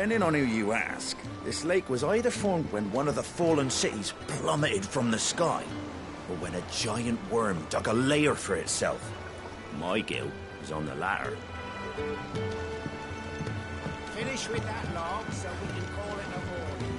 Depending on who you ask, this lake was either formed when one of the fallen cities plummeted from the sky, or when a giant worm dug a lair for itself. My guilt is on the latter. Finish with that log so we can call it a morning.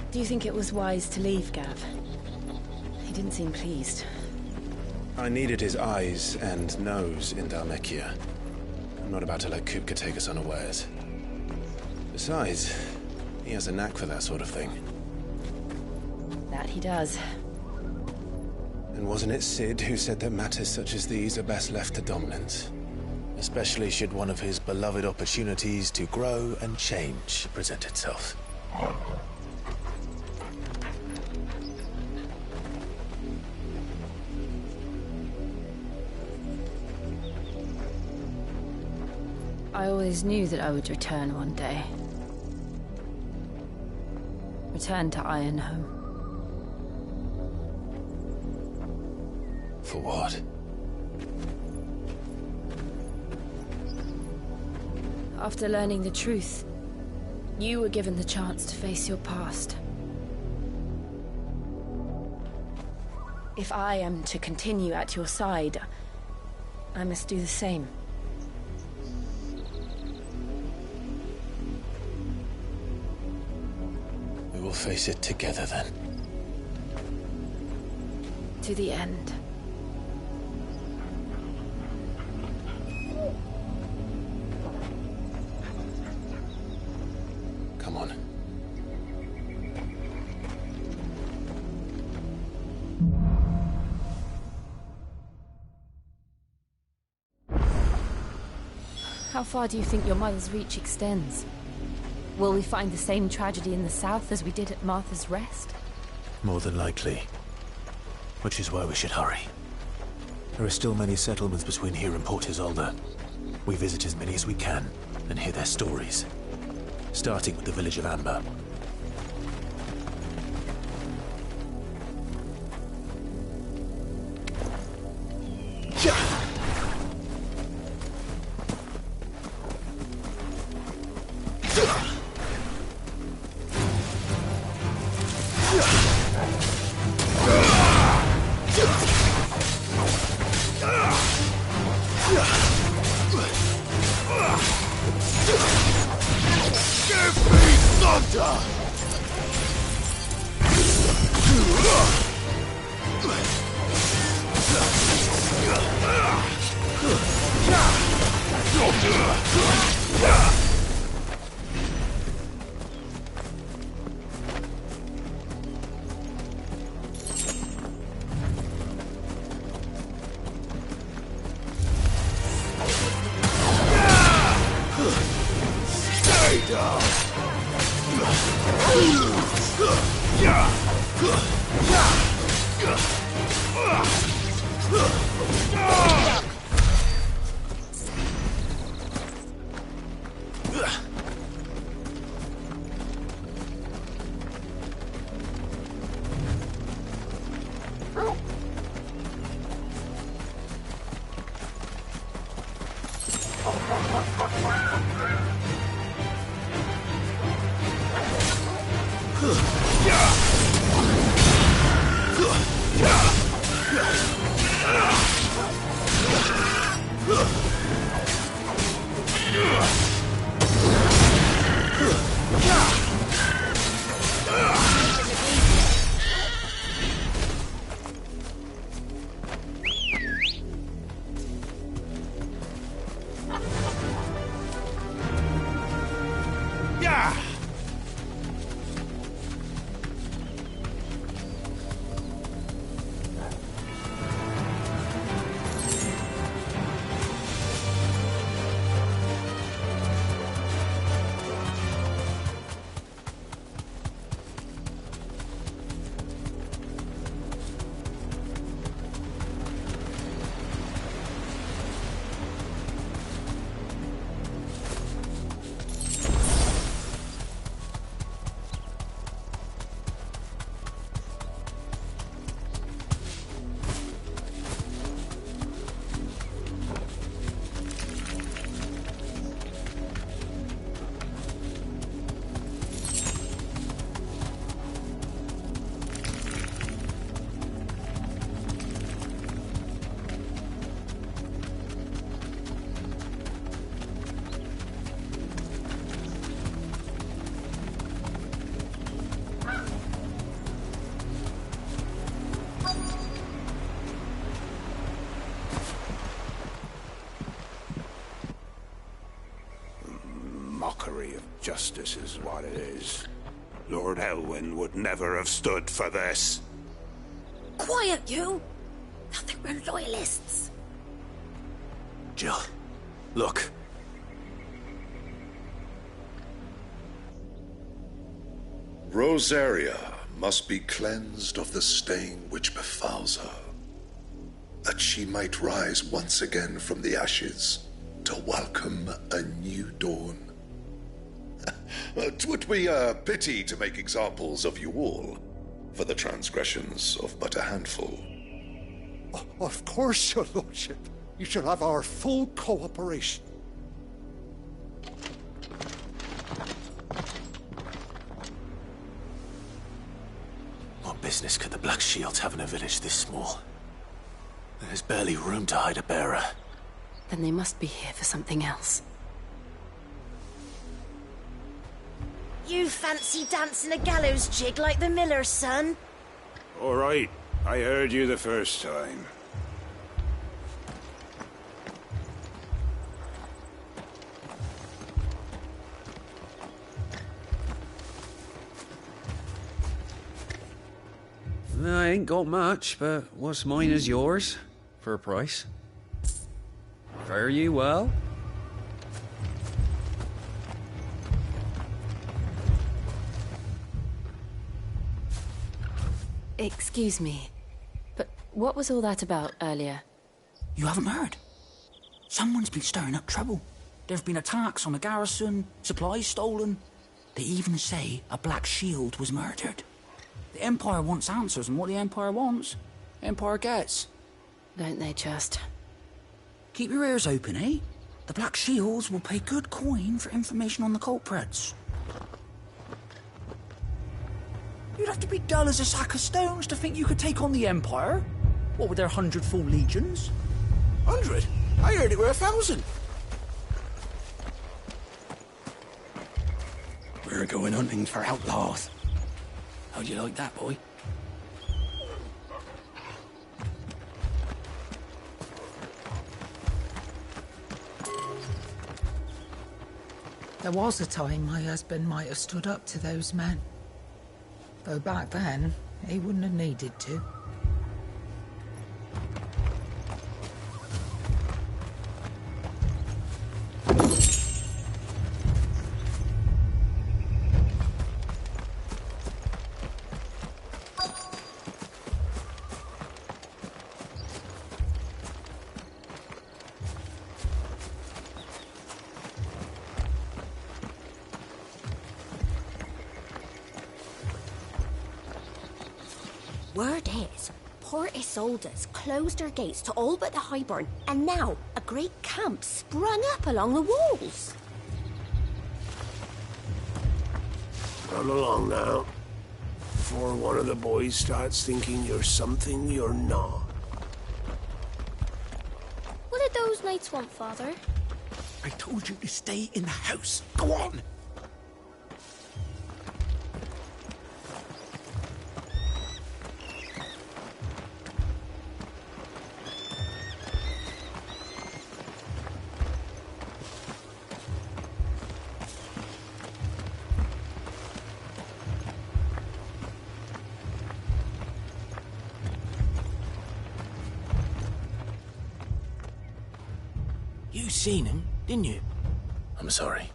Do you think it was wise to leave, Gav? He didn't seem pleased. I needed his eyes and nose in Dhalmekia. I'm not about to let Kupka take us unawares. Besides, he has a knack for that sort of thing. That he does. And wasn't it Sid who said that matters such as these are best left to dominance? Especially should one of his beloved opportunities to grow and change present itself. I always knew that I would return one day. Return to Ironhome. For what? After learning the truth, you were given the chance to face your past. If I am to continue at your side, I must do the same. We'll face it together, then. To the end. Come on. How far do you think your mother's reach extends? Will we find the same tragedy in the south as we did at Martha's Rest? More than likely. Which is why we should hurry. There are still many settlements between here and Port Isolde. We visit as many as we can and hear their stories. Starting with the village of Amber. Justice is what it is. Lord Elwyn would never have stood for this. Quiet, you! Thought they were loyalists. Jill, look. Rosaria must be cleansed of the stain which befouls her, that she might rise once again from the ashes to welcome a new dawn. 'Twould be a pity to make examples of you all, for the transgressions of but a handful. Of course, your lordship. You shall have our full cooperation. What business could the Black Shields have in a village this small? There's barely room to hide a bearer. Then they must be here for something else. You fancy dancing a gallows jig like the miller's son? All right, I heard you the first time. I ain't got much, but what's mine is yours, for a price. Fare you well? Excuse me, but what was all that about earlier? You haven't heard? Someone's been stirring up trouble. There have been attacks on the garrison, supplies stolen. They even say a Black Shield was murdered. The Empire wants answers, and what the Empire wants, Empire gets. Don't they just? Keep your ears open, eh? The Black Shields will pay good coin for information on the culprits. You'd have to be dull as a sack of stones to think you could take on the Empire. What with their 100 full legions? 100? I heard it were 1,000. We're going hunting for outlaws. How'd you like that, boy? There was a time my husband might have stood up to those men. Though back then, he wouldn't have needed to. Word is, Port Isolde's closed her gates to all but the Highborn, and now a great camp sprung up along the walls. Come along now, before one of the boys starts thinking you're something you're not. What did those knights want, Father? I told you to stay in the house. Go on! You seen him, didn't you? I'm sorry.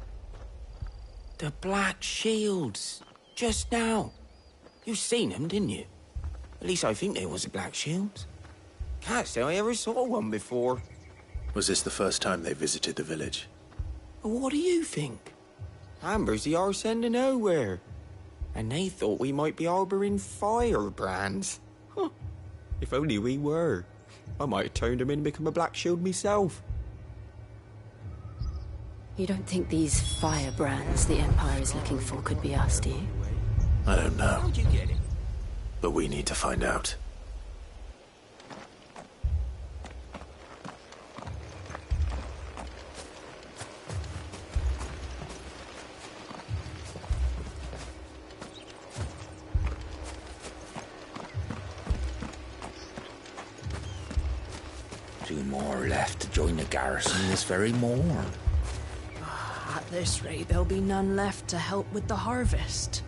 The Black Shields. Just now. You seen them, didn't you? At least I think they was the Black Shields. Can't say I ever saw one before. Was this the first time they visited the village? What do you think? Amber's the arse end of nowhere. And they thought we might be harbouring firebrands. Huh. If only we were. I might have turned them in and become a Black Shield myself. You don't think these firebrands the Empire is looking for could be us, do you? I don't know. How'd you get it? But we need to find out. Two more left to join the garrison this very morn. At this rate, there'll be none left to help with the harvest.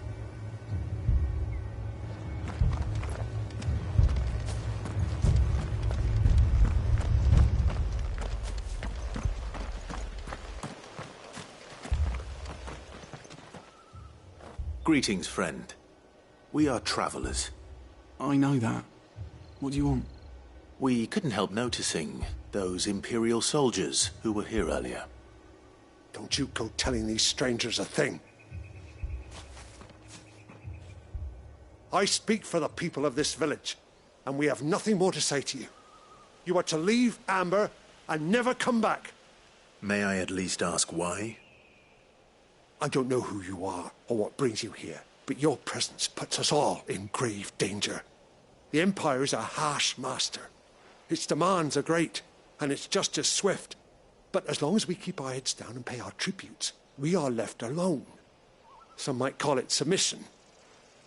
Greetings, friend. We are travelers. I know that. What do you want? We couldn't help noticing those Imperial soldiers who were here earlier. Don't you go telling these strangers a thing. I speak for the people of this village, and we have nothing more to say to you. You are to leave Amber and never come back. May I at least ask why? I don't know who you are or what brings you here, but your presence puts us all in grave danger. The Empire is a harsh master. Its demands are great, and its justice swift. But as long as we keep our heads down and pay our tributes, we are left alone. Some might call it submission.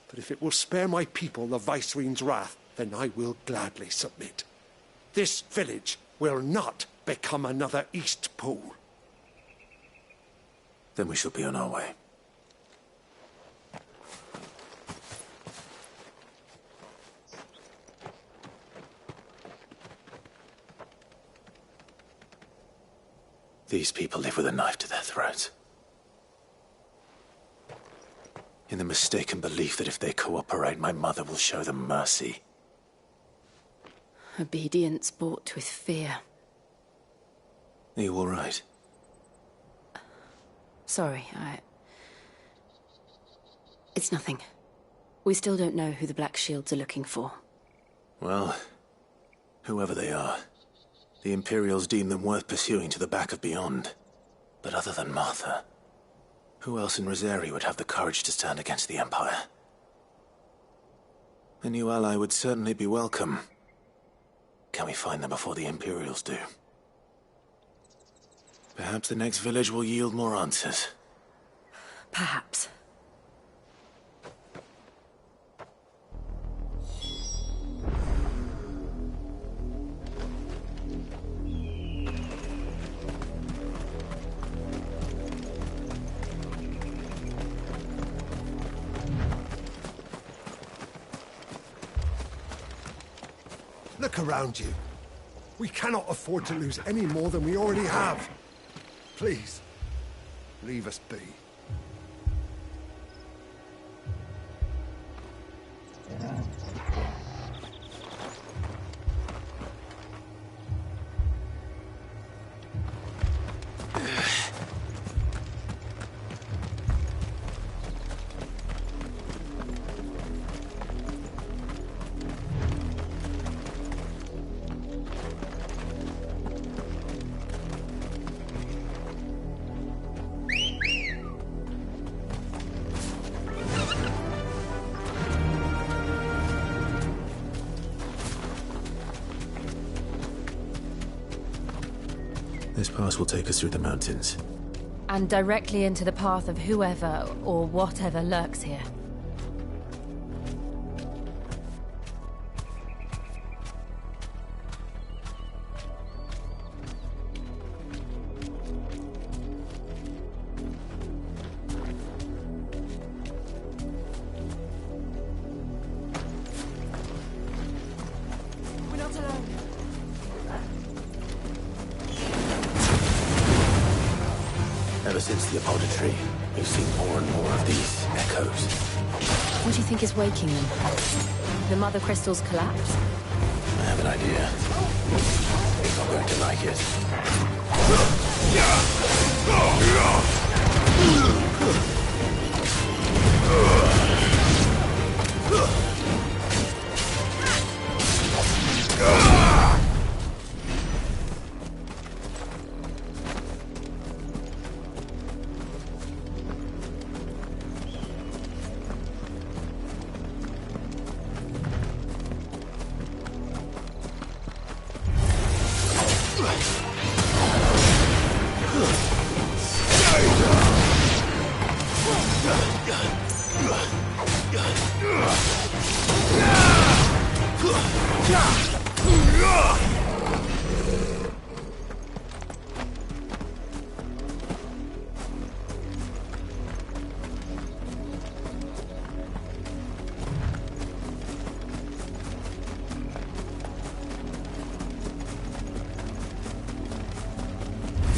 But if it will spare my people the Viceroy's wrath, then I will gladly submit. This village will not become another East Pole. Then we shall be on our way. These people live with a knife to their throats. In the mistaken belief that if they cooperate, my mother will show them mercy. Obedience bought with fear. Are you all right? Sorry, It's nothing. We still don't know who the Black Shields are looking for. Well, whoever they are, the Imperials deem them worth pursuing to the back of beyond. But other than Martha, who else in Rosari would have the courage to stand against the Empire? A new ally would certainly be welcome. Can we find them before the Imperials do? Perhaps the next village will yield more answers. Perhaps. Look around you. We cannot afford to lose any more than we already have. Please, leave us be. This pass will take us through the mountains. And directly into the path of whoever or whatever lurks here. We're not alone. Ever since the apothecary, we've seen more and more of these echoes. What do you think is waking them? The mother crystal's collapse? I have an idea. You're not going to like it.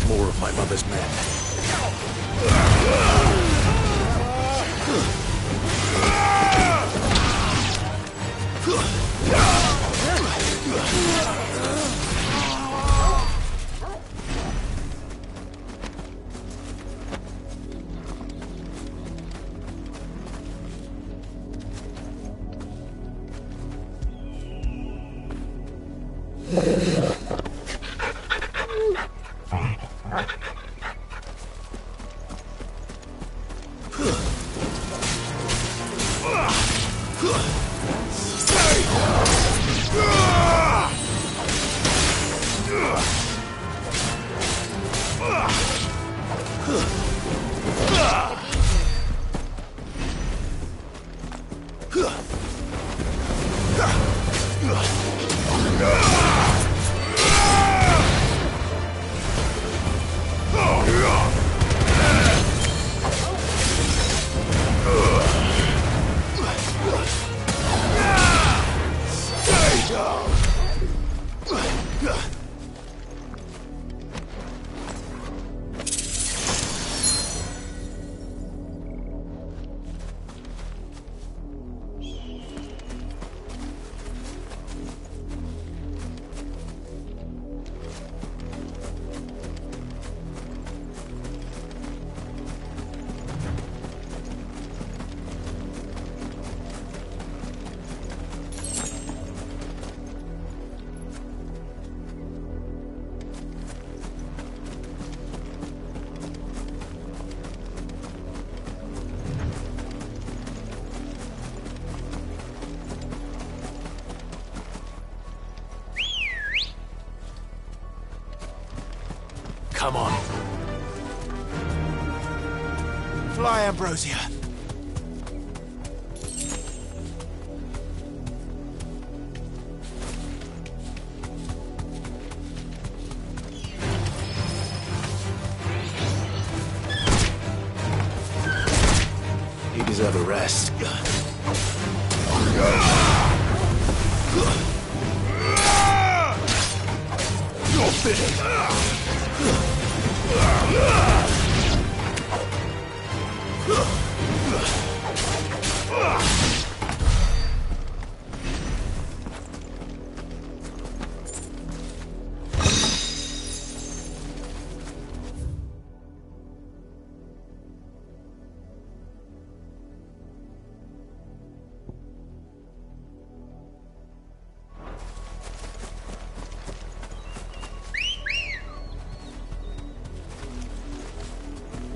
more of my mother's men. Come on. Fly, Ambrosia. You deserve a rest. You're finished.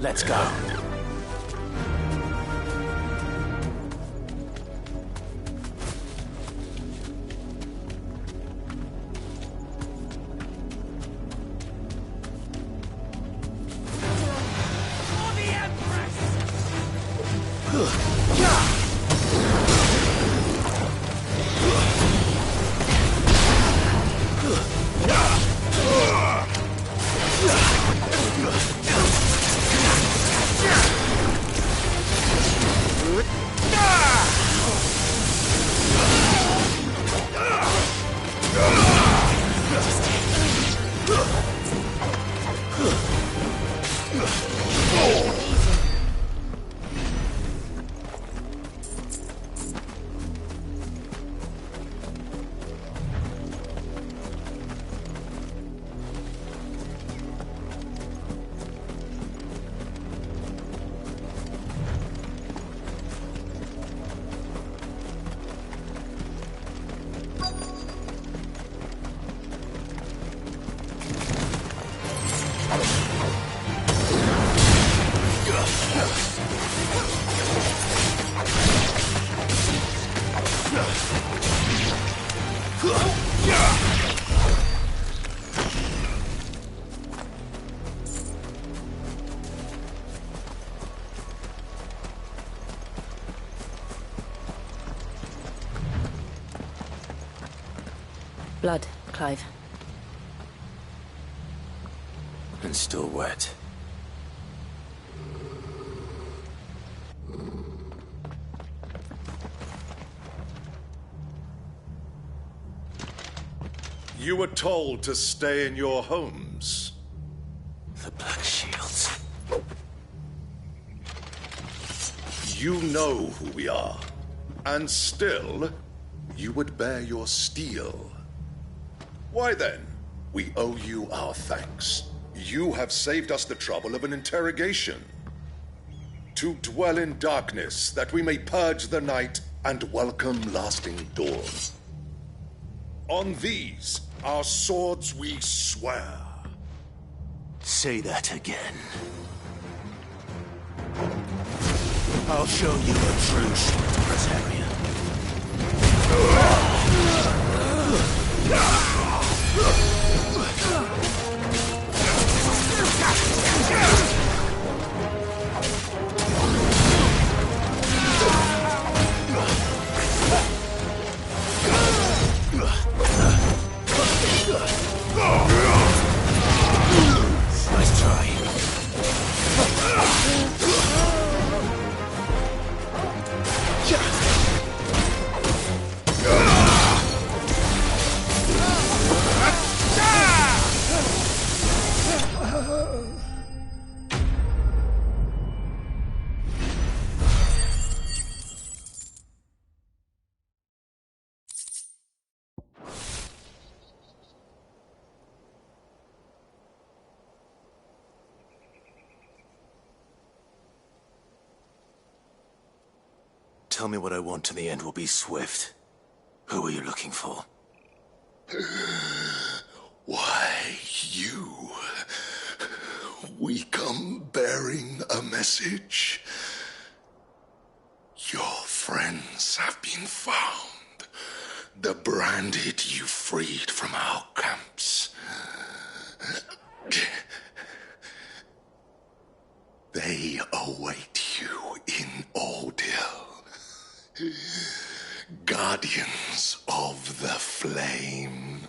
Let's go. Blood, Clive. And still wet. You were told to stay in your homes. The Black Shields. You know who we are, and still, you would bear your steel. Why then, we owe you our thanks. You have saved us the trouble of an interrogation. To dwell in darkness, that we may purge the night and welcome lasting dawn. On these, our swords we swear. Say that again. I'll show you a true Secretarian. Nice try. Tell me what I want and the end will be swift. Who are you looking for? Why, you. We come bearing a message. Your friends have been found. The branded you freed from our camps. They await you in Odil. Guardians of the Flame.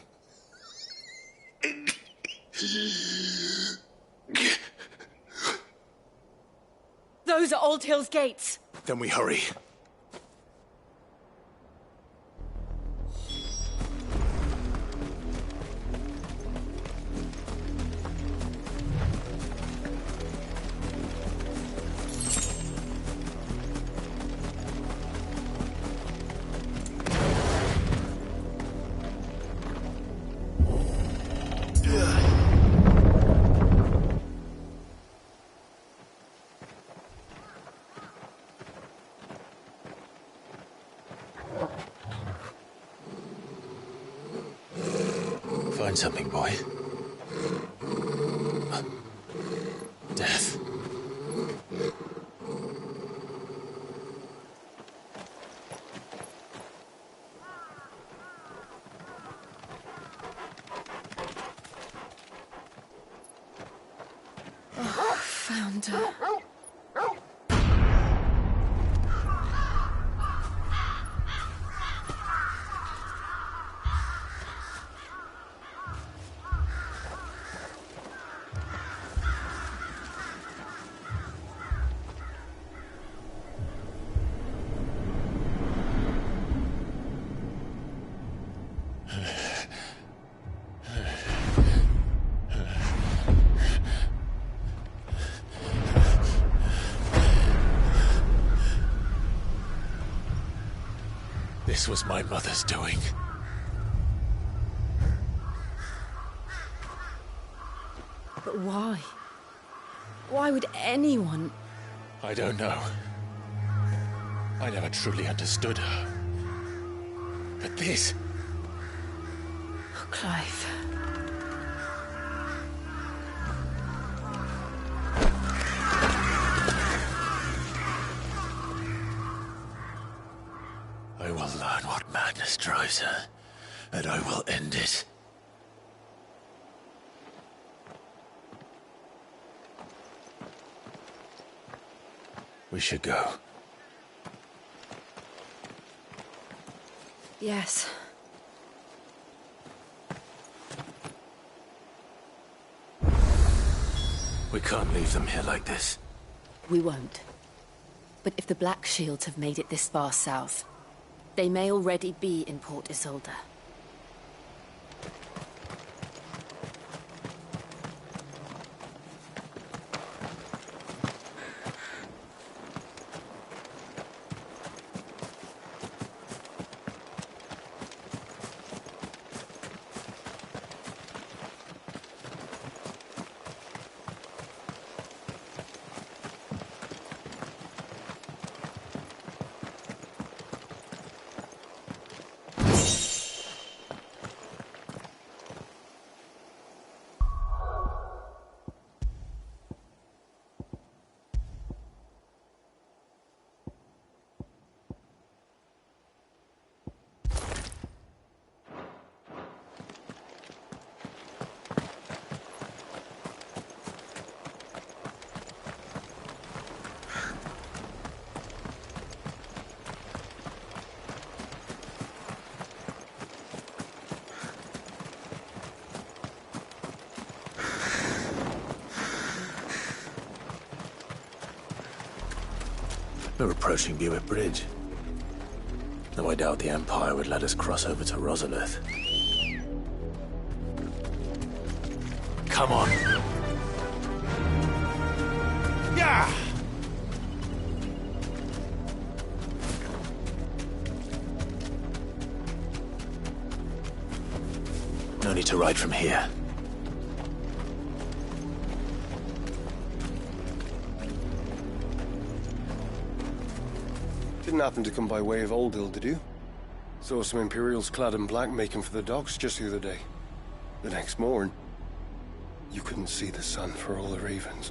Those are Old Hill's gates. Then we hurry. Find something, boy. Death. Oh, found her. This was my mother's doing. But why? Why would anyone... I don't know. I never truly understood her. But this... Oh, Clive. I will learn what madness drives her, and I will end it. We should go. Yes. We can't leave them here like this. We won't. But if the Black Shields have made it this far south, they may already be in Port Isolde. We're approaching Buick Bridge. Though I doubt the Empire would let us cross over to Rosalith. Come on. Yeah! No need to ride from here. Didn't happen to come by way of Oldhill, did you? Saw some Imperials clad in black making for the docks just the other day. The next morn, you couldn't see the sun for all the ravens.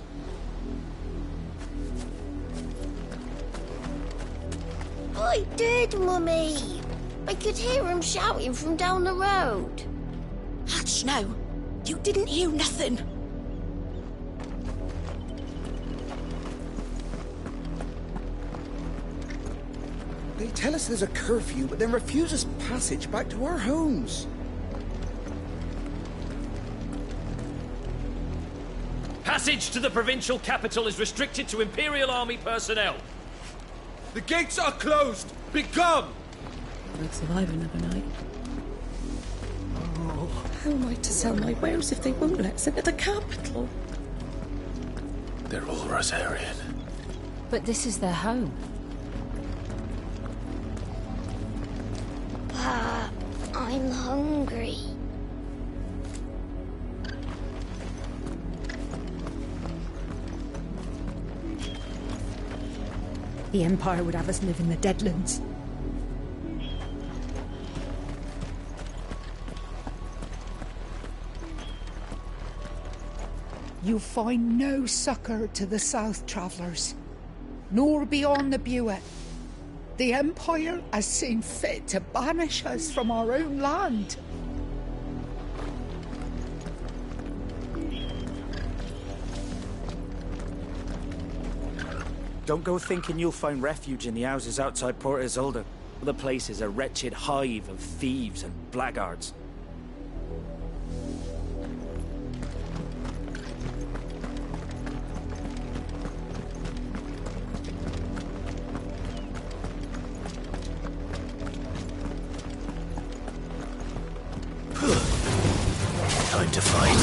I did, Mummy. I could hear him shouting from down the road. Hatch, no. You didn't hear nothing. They tell us there's a curfew, but then refuse us passage back to our homes. Passage to the provincial capital is restricted to Imperial Army personnel. The gates are closed! Begone! I'll survive another night. Oh, how am I to sell my wares if they won't let us into the capital? They're all Rosarian. But this is their home. Pa, I'm hungry. The Empire would have us live in the Deadlands. You'll find no succour to the South travellers, nor beyond the Buet. The Empire has seen fit to banish us from our own land. Don't go thinking you'll find refuge in the houses outside Port Isolde. The place is a wretched hive of thieves and blackguards. Time to fight.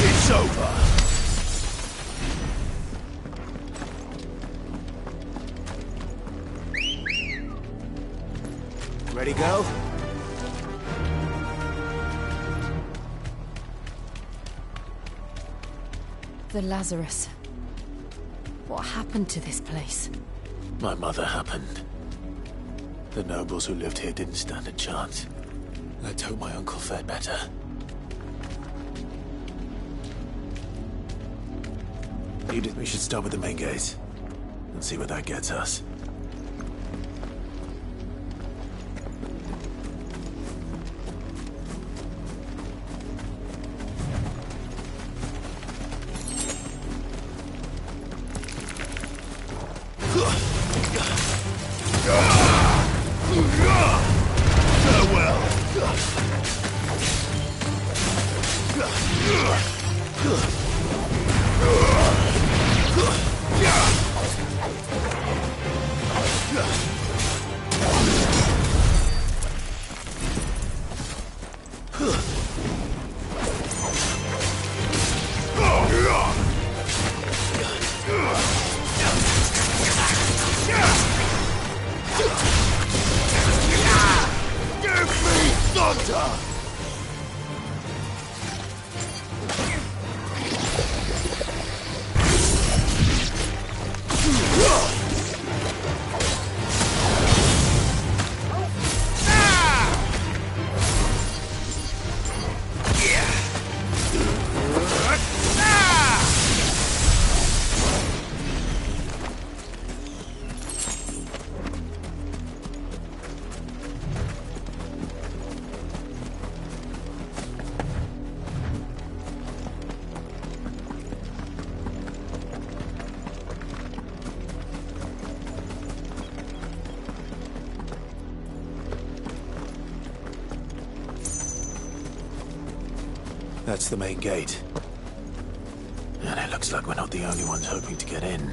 It's over. Ready, go? The Lazarus. What happened to this place? My mother happened. The nobles who lived here didn't stand a chance. Let's hope my uncle fared better. Edith, we should start with the main gates and see where that gets us. That's the main gate. And it looks like we're not the only ones hoping to get in.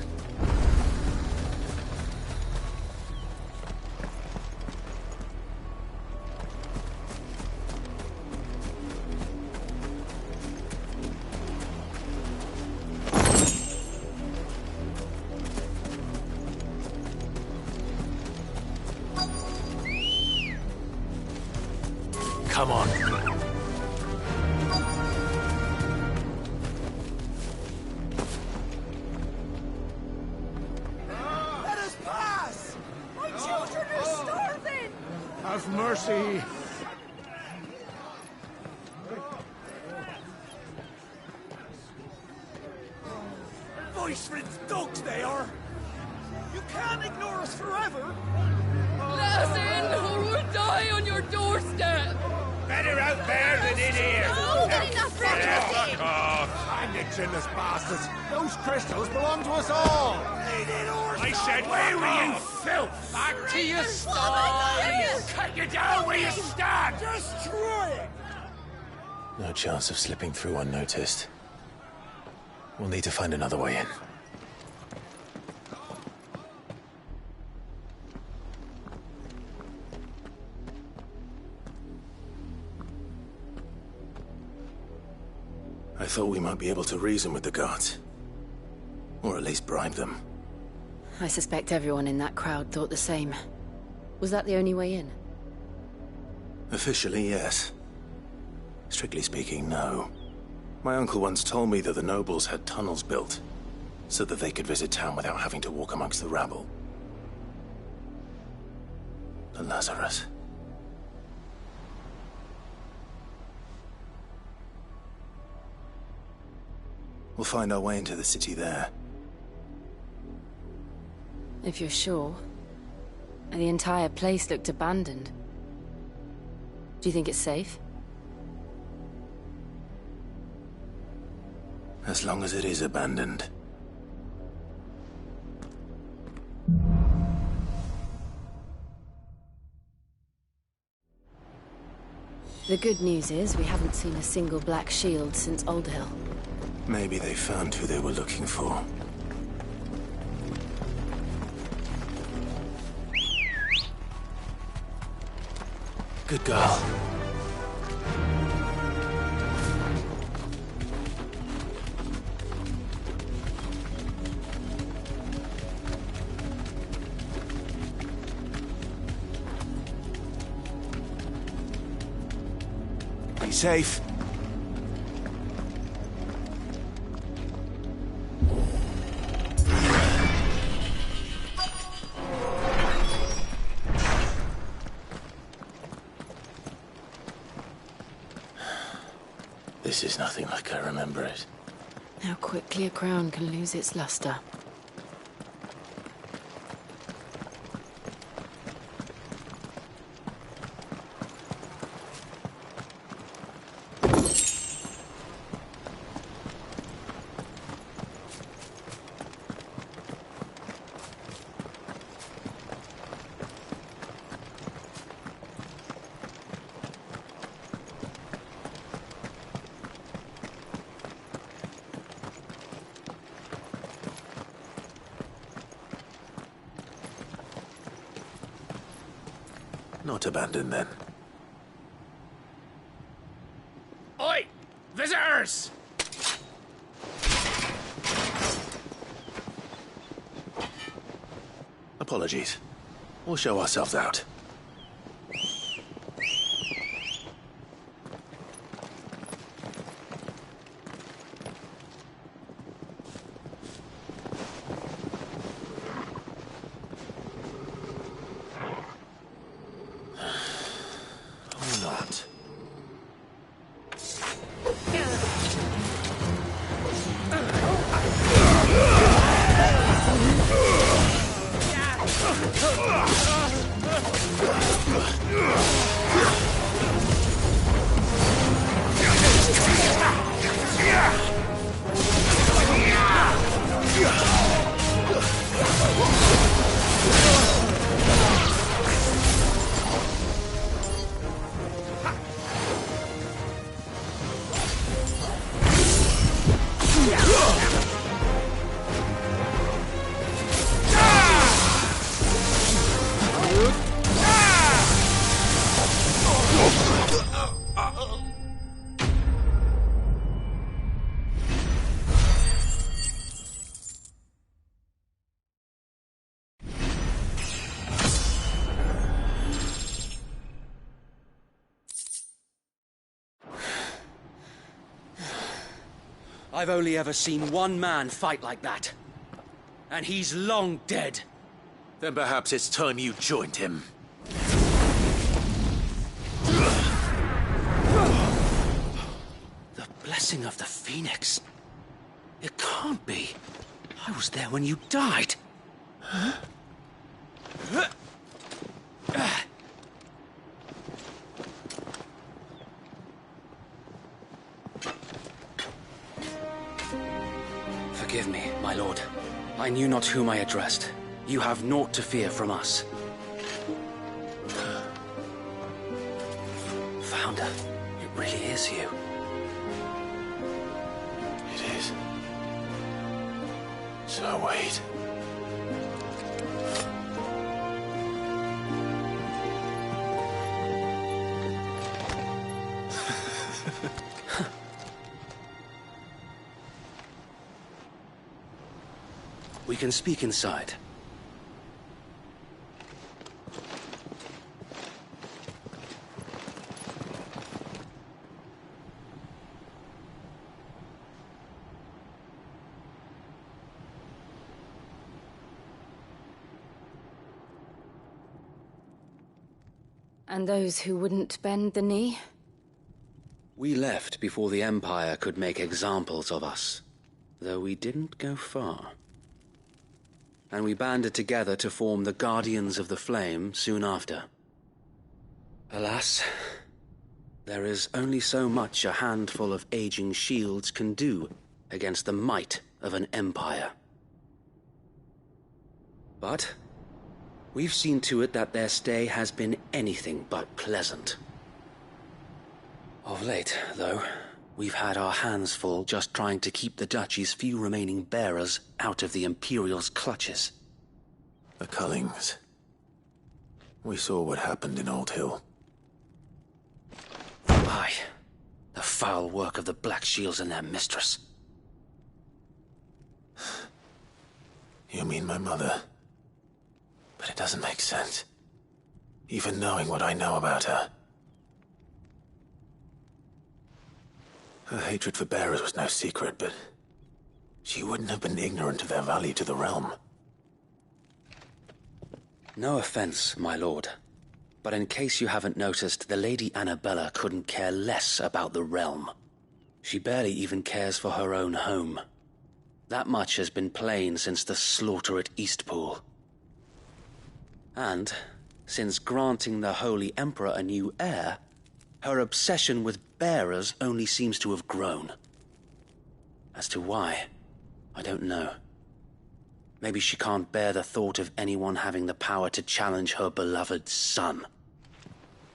Come on. Let us pass! My children are starving! Have mercy! Voice-ridden dogs they are! You can't ignore us forever! Let us in, or we'll die on your doorstep! Better out there than in here! Oh, get enough for everything! Fuck off! I'm the chinless bastards! Those crystals belong to us all! I said, where were you, filth? Back to your stall! Cut you down where you stand! Destroy it! No chance of slipping through unnoticed. We'll need to find another way in. I thought we might be able to reason with the guards. Or at least bribe them. I suspect everyone in that crowd thought the same. Was that the only way in? Officially, yes. Strictly speaking, no. My uncle once told me that the nobles had tunnels built, so that they could visit town without having to walk amongst the rabble. The Lazarus. We'll find our way into the city there. If you're sure. The entire place looked abandoned. Do you think it's safe? As long as it is abandoned. The good news is we haven't seen a single black shield since Old Hill. Maybe they found who they were looking for. Good girl. Be safe. This is nothing like I remember it. How quickly a crown can lose its luster. Not abandoned, then. Oi! Visitors! Apologies. We'll show ourselves out. Or not. I've only ever seen one man fight like that. And he's long dead. Then perhaps it's time you joined him. The blessing of the Phoenix. It can't be. I was there when you died. Huh? Forgive me, my lord. I knew not whom I addressed. You have naught to fear from us. Founder, it really is you. It is. So wait. We can speak inside. And those who wouldn't bend the knee? We left before the Empire could make examples of us, though we didn't go far. And we banded together to form the Guardians of the Flame soon after. Alas, there is only so much a handful of aging shields can do against the might of an empire. But we've seen to it that their stay has been anything but pleasant. Of late, though, we've had our hands full just trying to keep the Duchy's few remaining bearers out of the Imperial's clutches. The Cullings. We saw what happened in Old Hill. Aye. The foul work of the Black Shields and their mistress. You mean my mother? But it doesn't make sense. Even knowing what I know about her. Her hatred for bearers was no secret, but she wouldn't have been ignorant of their value to the realm. No offense, my lord, but in case you haven't noticed, the Lady Annabella couldn't care less about the realm. She barely even cares for her own home. That much has been plain since the slaughter at Eastpool. And, since granting the Holy Emperor a new heir, her obsession with bearers only seems to have grown. As to why, I don't know. Maybe she can't bear the thought of anyone having the power to challenge her beloved son.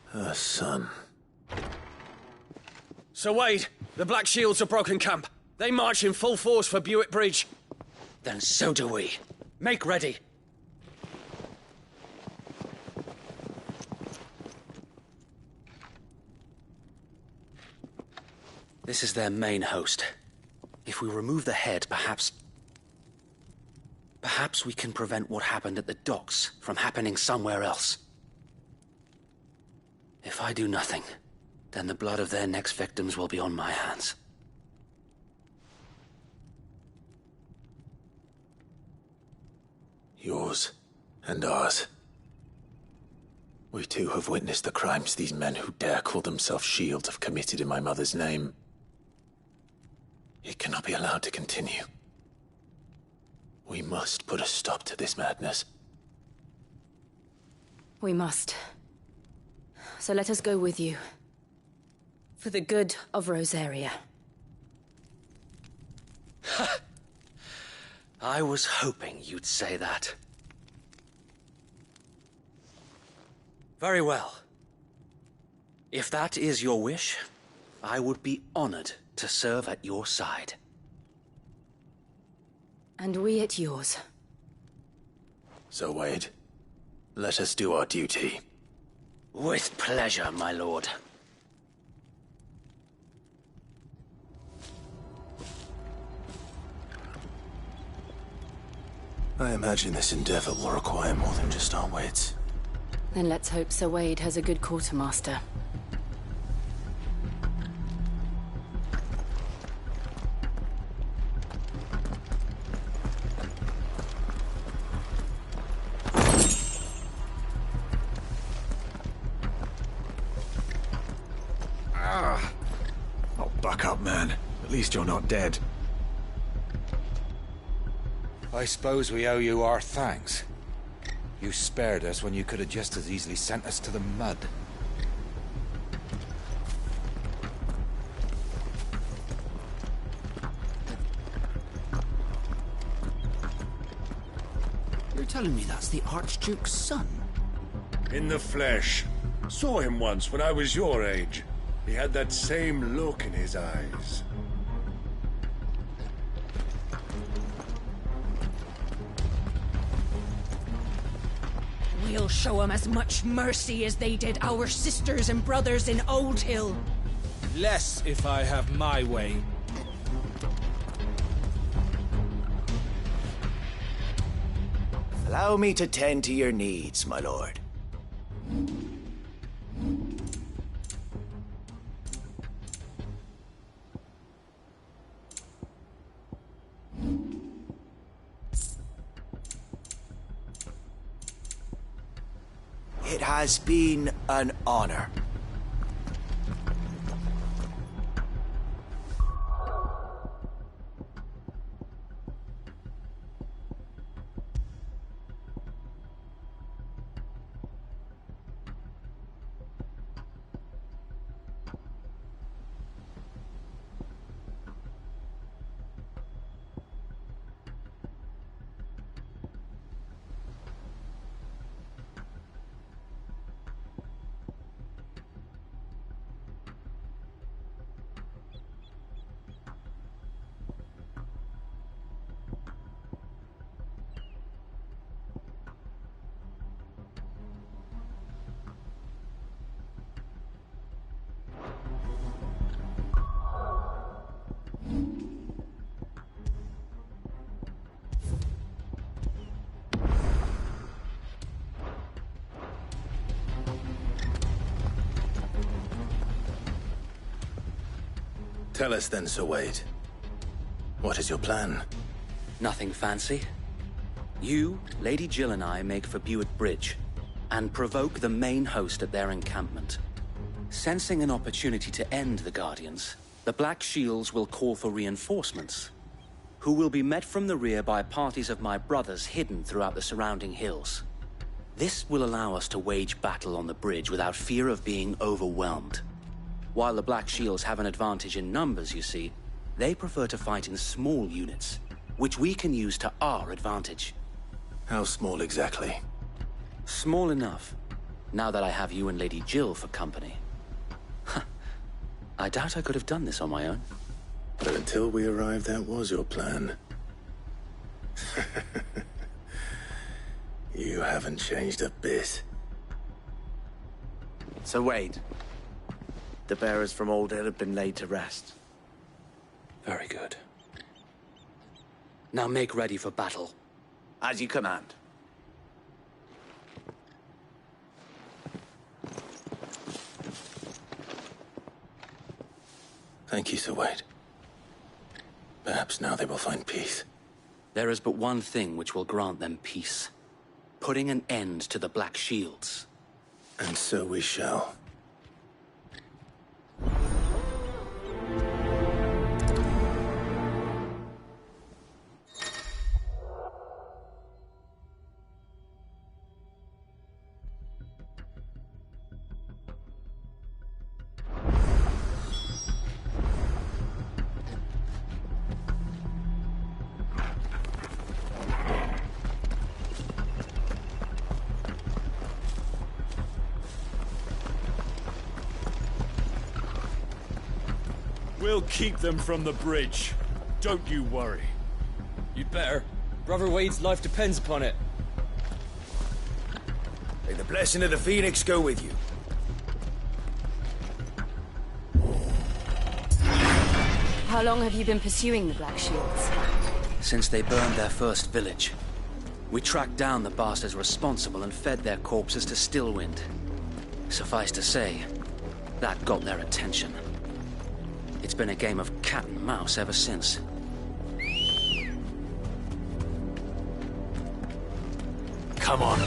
Her son. Sir Wade, the Black Shields have broken camp. They march in full force for Buick Bridge. Then so do we. Make ready. This is their main host. If we remove the head, perhaps we can prevent what happened at the docks from happening somewhere else. If I do nothing, then the blood of their next victims will be on my hands. Yours and ours. We too have witnessed the crimes these men who dare call themselves shields have committed in my mother's name. It cannot be allowed to continue. We must put a stop to this madness. We must. So let us go with you. For the good of Rosaria. I was hoping you'd say that. Very well. If that is your wish, I would be honored to serve at your side. And we at yours. So, Wade, let us do our duty. With pleasure, my lord. I imagine this endeavor will require more than just our wits. Then let's hope Sir Wade has a good quartermaster. Oh, buck up, man. At least you're not dead. I suppose we owe you our thanks. You spared us when you could have just as easily sent us to the mud. You're telling me that's the Archduke's son? In the flesh. Saw him once when I was your age. He had that same look in his eyes. We'll show 'em as much mercy as they did our sisters and brothers in Old Hill. Less if I have my way. Allow me to tend to your needs, my lord. It has been an honor. Tell us then, Sir Wade. What is your plan? Nothing fancy. You, Lady Jill and I make for Buett Bridge, and provoke the main host at their encampment. Sensing an opportunity to end the Guardians, the Black Shields will call for reinforcements, who will be met from the rear by parties of my brothers hidden throughout the surrounding hills. This will allow us to wage battle on the bridge without fear of being overwhelmed. While the Black Shields have an advantage in numbers, you see, they prefer to fight in small units, which we can use to our advantage. How small exactly? Small enough, now that I have you and Lady Jill for company. I doubt I could have done this on my own. But until we arrived, that was your plan. You haven't changed a bit. So Wade, the bearers from Old Hill have been laid to rest. Very good. Now make ready for battle. As you command. Thank you, Sir Wade. Perhaps now they will find peace. There is but one thing which will grant them peace. Putting an end to the Black Shields. And so we shall. We'll keep them from the bridge. Don't you worry. You'd better. Brother Wade's life depends upon it. May the blessing of the Phoenix go with you. How long have you been pursuing the Black Shields? Since they burned their first village. We tracked down the bastards responsible and fed their corpses to Stillwind. Suffice to say, that got their attention. It's been a game of cat and mouse ever since. Come on.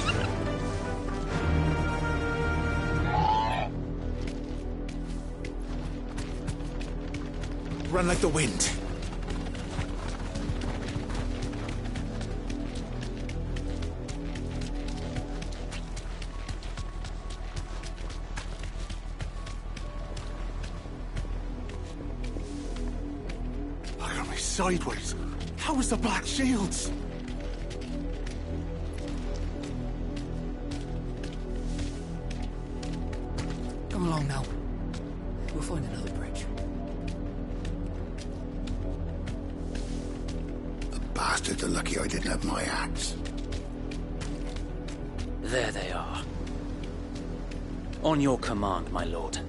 Run like the wind. Sideways. How is the Black Shields? Come along now. We'll find another bridge. The bastards are lucky I didn't have my axe. There they are. On your command, my lord.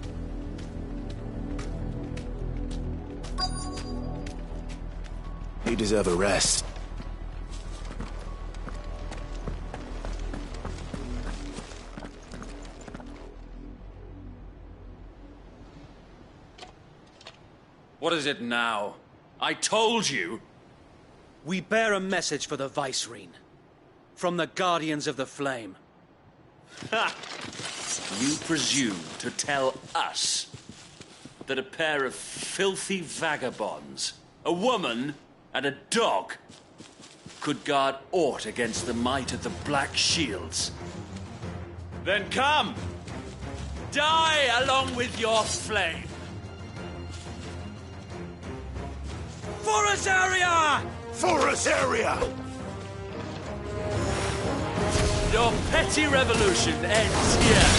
You deserve a rest. What is it now? I told you! We bear a message for the Vicereine. From the Guardians of the Flame. Ha! You presume to tell us that a pair of filthy vagabonds, a woman and a dog, could guard aught against the might of the Black Shields? Then come! Die along with your flame! For us area! For us area! Your petty revolution ends here.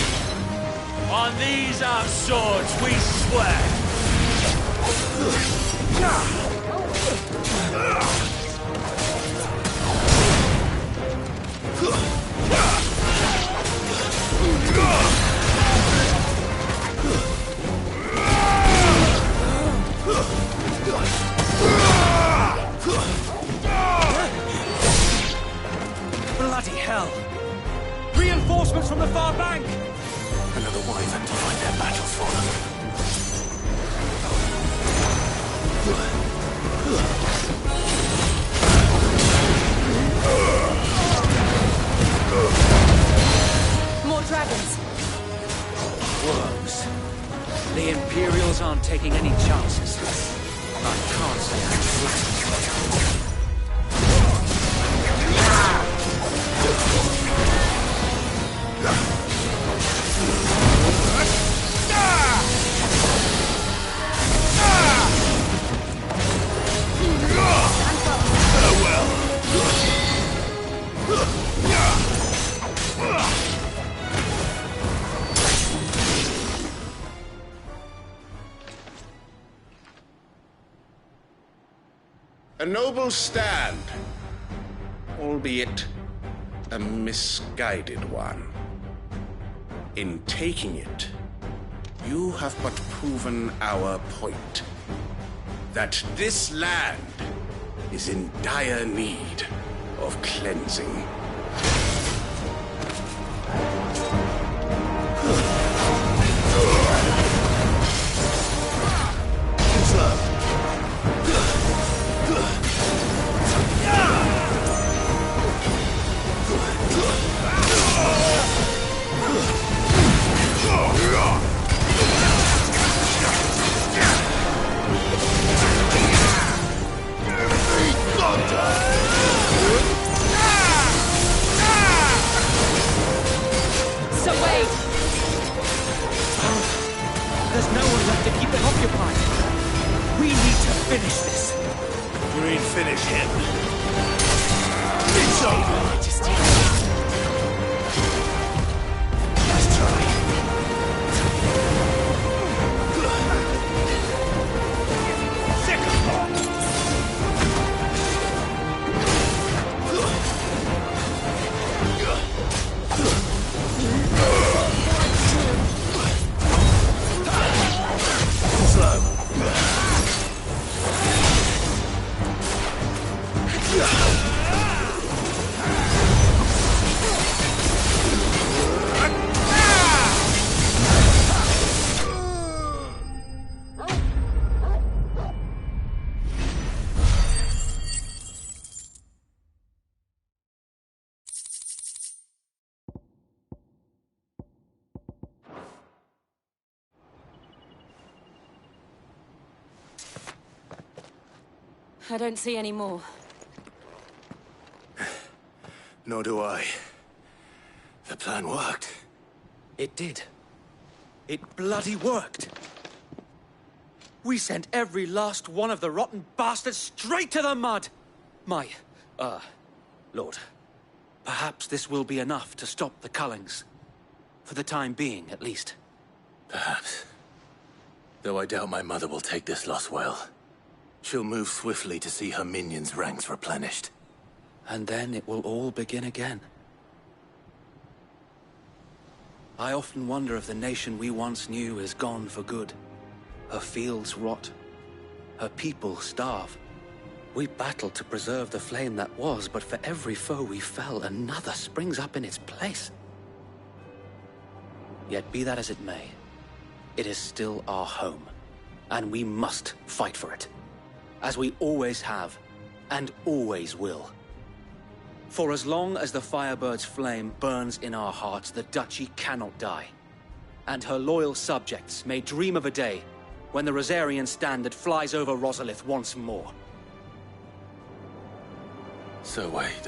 On these our swords we swear. Bloody hell! Reinforcements from the far bank! Another wyvern to find their battle for More dragons! Worms. The Imperials aren't taking any chances. I can't say I'm flattered. A noble stand, albeit a misguided one. In taking it, you have but proven our point. that this land is in dire need of cleansing. There's no one left to keep it occupied. We need to finish this. You mean finish him? It's over, Majesty. Let's try. Second thought. I don't see any more. Nor do I. The plan worked. It did. It bloody worked. We sent every last one of the rotten bastards straight to the mud! Lord, perhaps this will be enough to stop the Cullings. For the time being, at least. Perhaps. Though I doubt my mother will take this loss well. She'll move swiftly to see her minions' ranks replenished. And then it will all begin again. I often wonder if the nation we once knew is gone for good. Her fields rot. Her people starve. We battled to preserve the flame that was, but for every foe we fell, another springs up in its place. Yet be that as it may, it is still our home, and we must fight for it. As we always have, and always will. For as long as the Firebird's flame burns in our hearts, the Duchy cannot die. And her loyal subjects may dream of a day when the Rosarian standard flies over Rosalith once more. So wait,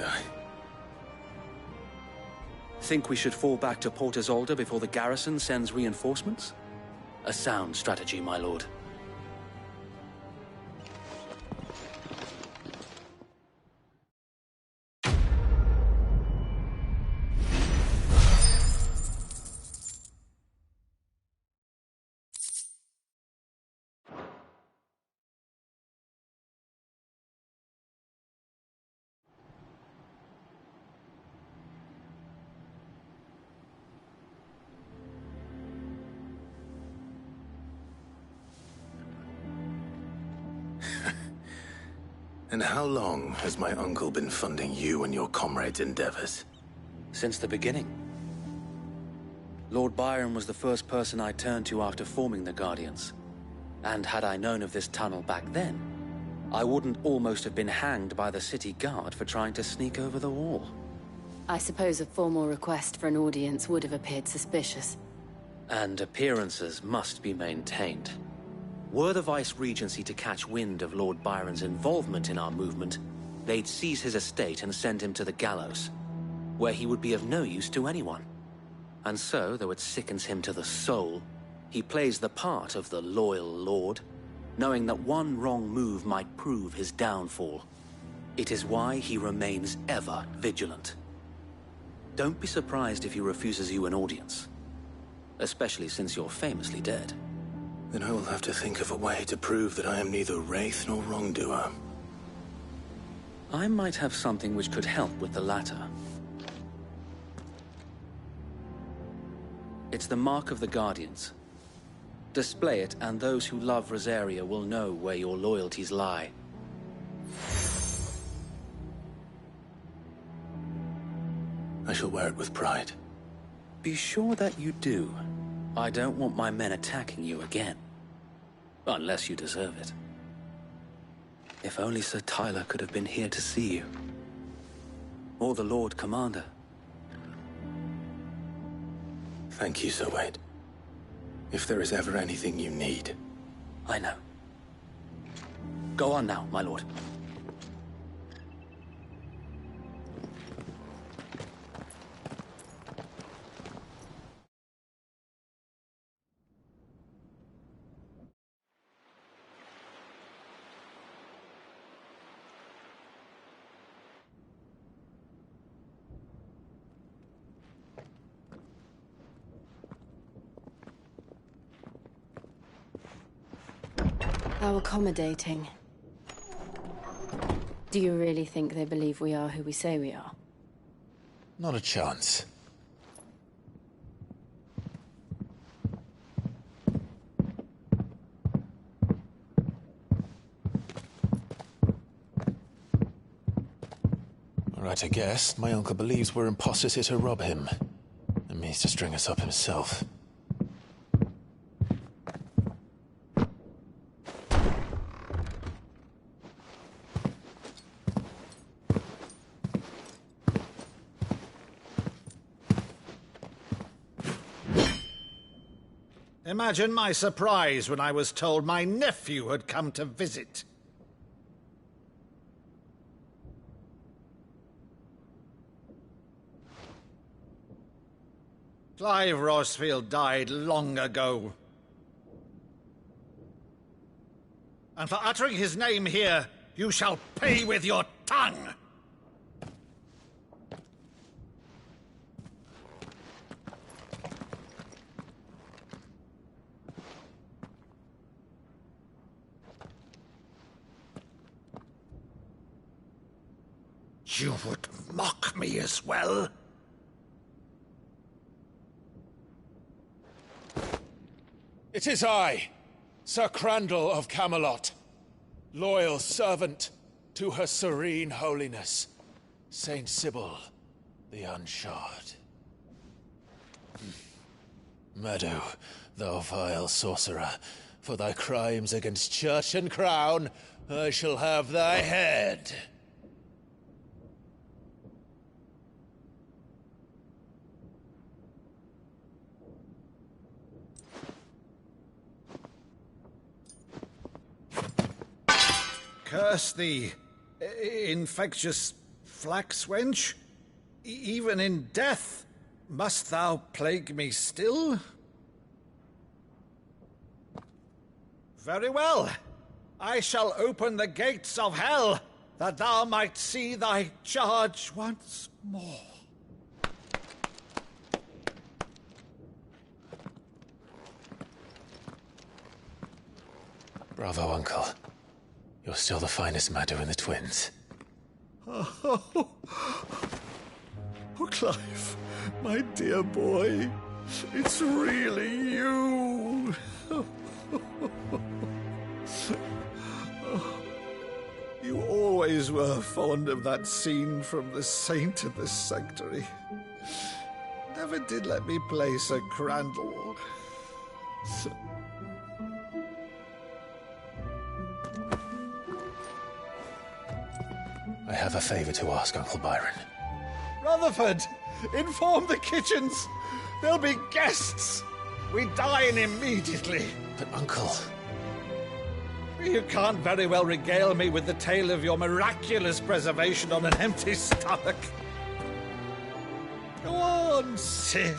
Think we should fall back to Port Isolde before the garrison sends reinforcements? A sound strategy, my lord. And how long has my uncle been funding you and your comrades' endeavors? Since the beginning. Lord Byron was the first person I turned to after forming the Guardians. And had I known of this tunnel back then, I wouldn't almost have been hanged by the city guard for trying to sneak over the wall. I suppose a formal request for an audience would have appeared suspicious. And appearances must be maintained. Were the Vice-Regency to catch wind of Lord Byron's involvement in our movement, they'd seize his estate and send him to the gallows, where he would be of no use to anyone. And so, though it sickens him to the soul, he plays the part of the loyal lord, knowing that one wrong move might prove his downfall. It is why he remains ever vigilant. Don't be surprised if he refuses you an audience, especially since you're famously dead. Then I will have to think of a way to prove that I am neither wraith nor wrongdoer. I might have something which could help with the latter. It's the mark of the Guardians. Display it, and those who love Rosaria will know where your loyalties lie. I shall wear it with pride. Be sure that you do. I don't want my men attacking you again. Unless you deserve it. If only Sir Tyler could have been here to see you. Or the Lord Commander. Thank you, Sir Wade. If there is ever anything you need. I know. Go on now, my lord. How accommodating. Do you really think they believe we are who we say we are? Not a chance. Right, I guess. My uncle believes we're imposters here to rob him. And means to string us up himself. Imagine my surprise when I was told my nephew had come to visit. Clive Rosfield died long ago. And for uttering his name here, you shall pay with your tongue! You would mock me as well? It is I, Sir Crandall of Camelot, loyal servant to Her Serene Holiness, Saint Sybil the Unshod. Meadow, thou vile sorcerer, for thy crimes against church and crown, I shall have thy head. Curse thee, infectious flax wench. Even in death, must thou plague me still? Very well. I shall open the gates of hell, that thou might see thy charge once more. Bravo, Uncle. You're still the finest Maddo in the twins. Oh, Clive, my dear boy, it's really you. You always were fond of that scene from The Saint in the Sanctuary. Never did let me play Sir Crandall. I have a favor to ask, Uncle Byron. Rutherford, inform the kitchens. There'll be guests. We dine immediately. But, Uncle... You can't very well regale me with the tale of your miraculous preservation on an empty stomach. Go on, sit.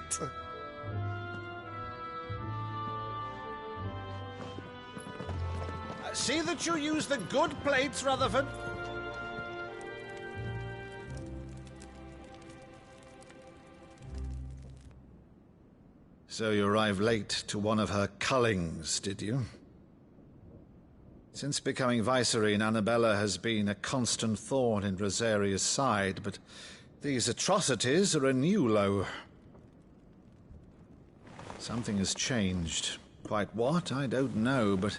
See that you use the good plates, Rutherford. So you arrived late to one of her cullings, did you? Since becoming Vicereine, Annabella has been a constant thorn in Rosaria's side, but these atrocities are a new low. Something has changed. Quite what, I don't know, but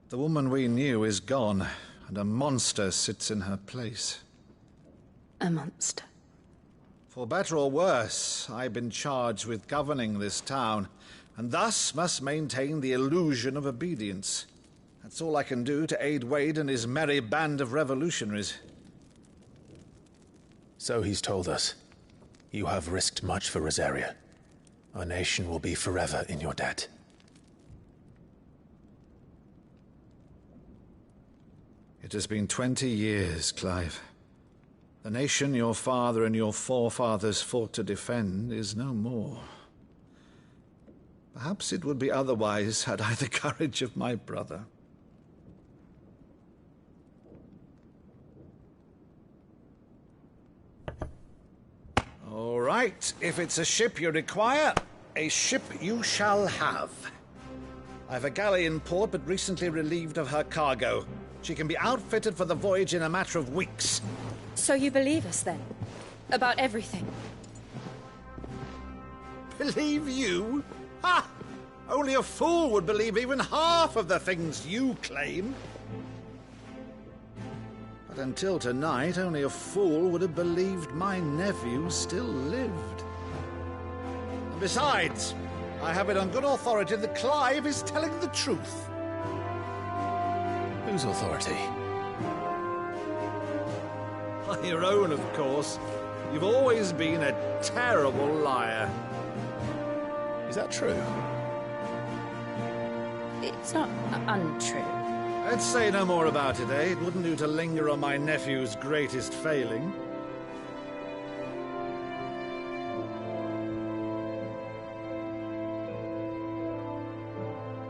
the woman we knew is gone, and a monster sits in her place. A monster? For better or worse, I've been charged with governing this town, and thus must maintain the illusion of obedience. That's all I can do to aid Wade and his merry band of revolutionaries. So he's told us. You have risked much for Rosaria. Our nation will be forever in your debt. It has been 20 years, Clive. The nation your father and your forefathers fought to defend is no more. Perhaps it would be otherwise had I the courage of my brother. All right, if it's a ship you require, a ship you shall have. I've a galley in port, but recently relieved of her cargo. She can be outfitted for the voyage in a matter of weeks. So you believe us, then? About everything? Believe you? Ha! Only a fool would believe even half of the things you claim. But until tonight, only a fool would have believed my nephew still lived. And besides, I have it on good authority that Clive is telling the truth. Whose authority? Your own, of course. You've always been a terrible liar. Is that true? It's not untrue. Let's say no more about it, eh? It wouldn't do to linger on my nephew's greatest failing.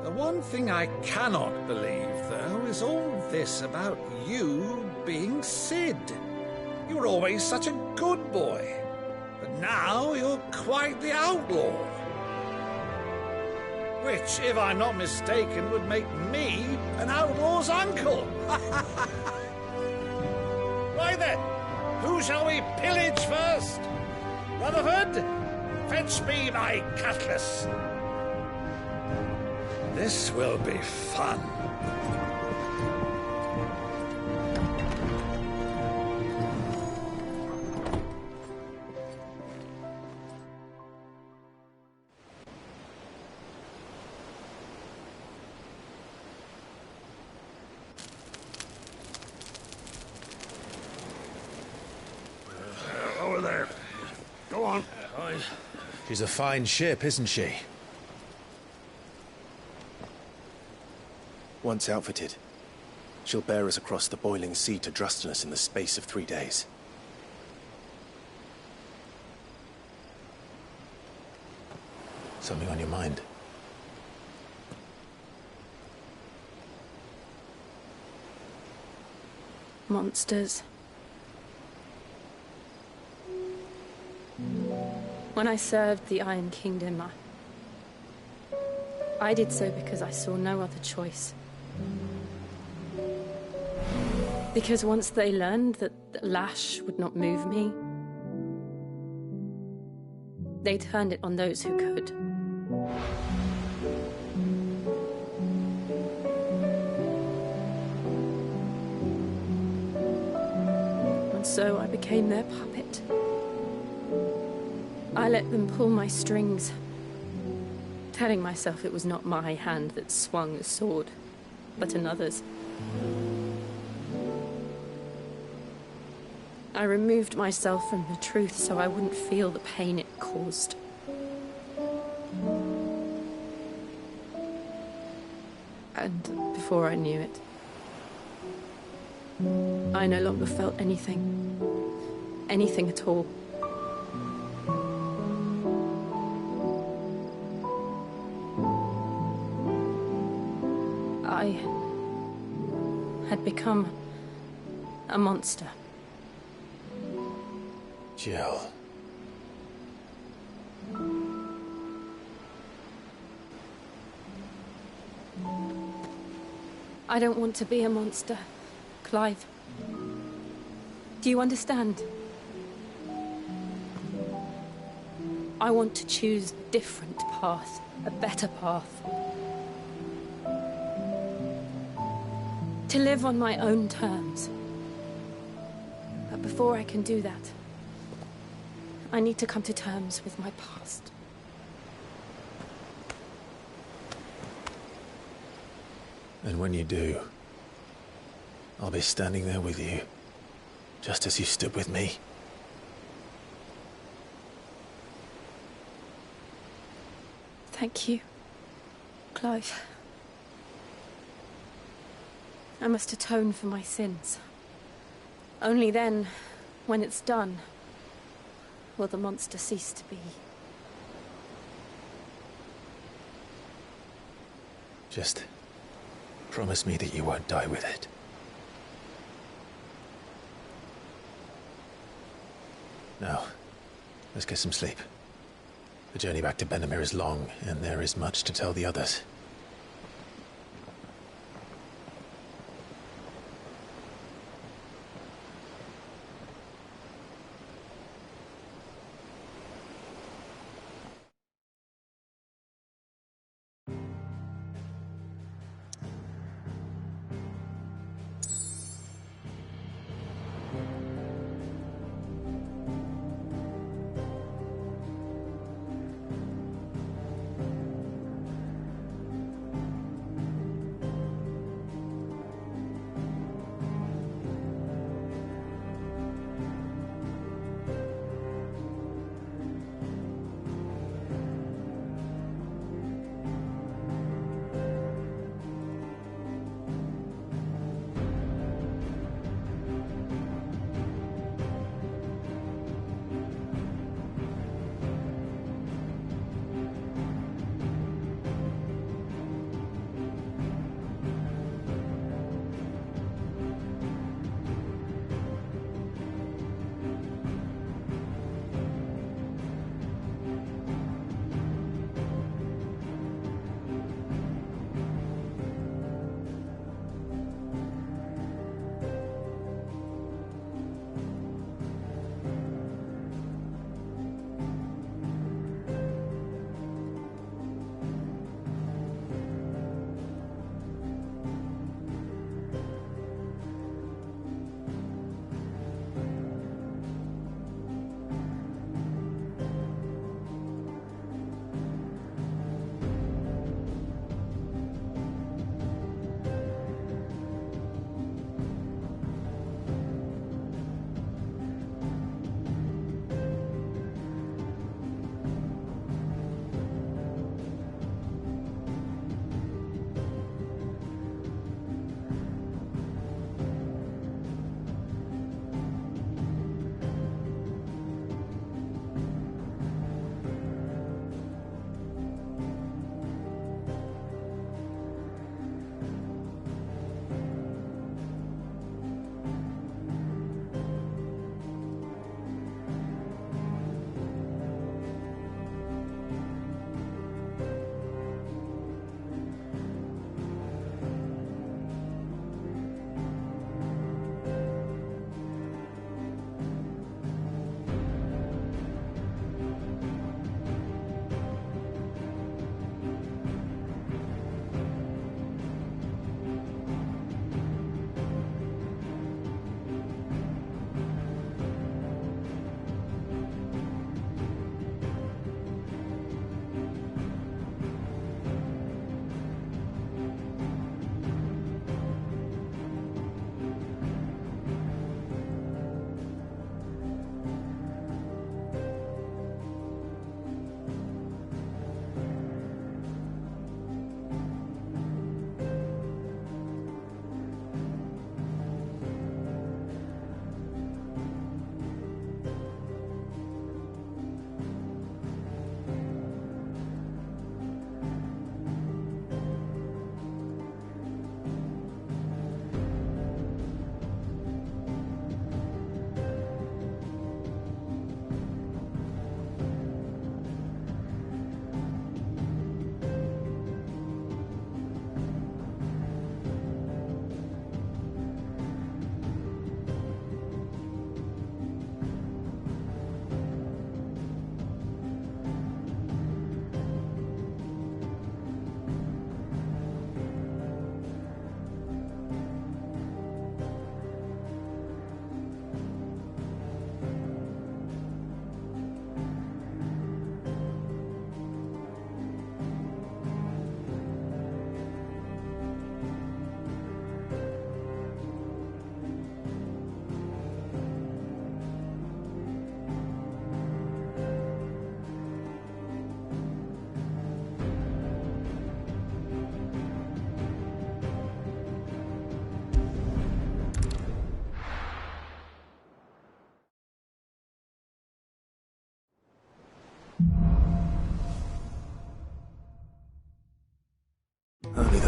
The one thing I cannot believe, though, is all this about you being Sid. You were always such a good boy, but now you're quite the outlaw. Which, if I'm not mistaken, would make me an outlaw's uncle. Right then, who shall we pillage first? Rutherford, fetch me my cutlass. This will be fun. Over there. Go on. She's a fine ship, isn't she? Once outfitted, she'll bear us across the boiling sea to Drustinus in the space of 3 days. Something on your mind? Monsters. When I served the Iron Kingdom, I did so because I saw no other choice. Because once they learned that the lash would not move me, they turned it on those who could. And so I became their puppet. I let them pull my strings, telling myself it was not my hand that swung the sword, but another's. I removed myself from the truth so I wouldn't feel the pain it caused. And before I knew it, I no longer felt anything. Anything at all. I had become a monster. Jill. I don't want to be a monster, Clive. Do you understand? I want to choose a different path, a better path. To live on my own terms. But before I can do that, I need to come to terms with my past. And when you do, I'll be standing there with you, just as you stood with me. Thank you, Clive. I must atone for my sins. Only then, when it's done, will the monster cease to be. Just promise me that you won't die with it. Now, let's get some sleep. The journey back to Benamir is long, and there is much to tell the others.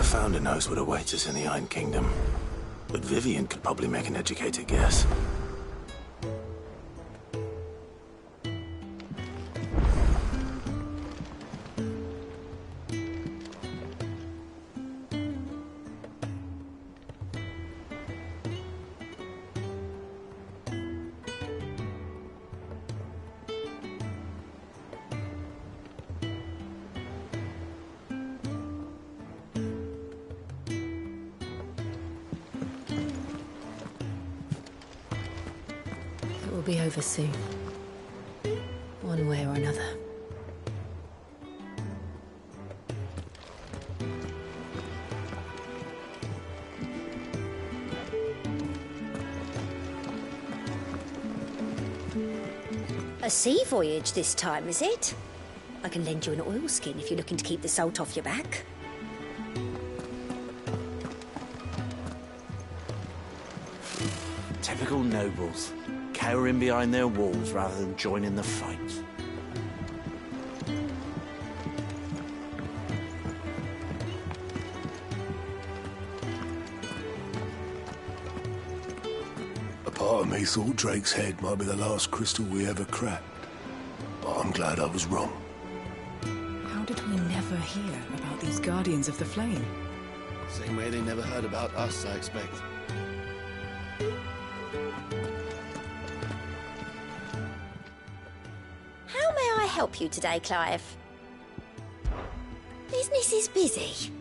the Founder knows what awaits us in the Iron Kingdom, but Vivian could probably make an educated guess. It will be over soon. One way or another. A sea voyage this time, is it? I can lend you an oilskin if you're looking to keep the salt off your back. Typical nobles, cowering behind their walls rather than joining the fight. A part of me thought Drake's head might be the last crystal we ever cracked. But I'm glad I was wrong. How did we never hear about these Guardians of the Flame? Same way they never heard about us, I expect. How may I help you today, Clive? Business is busy.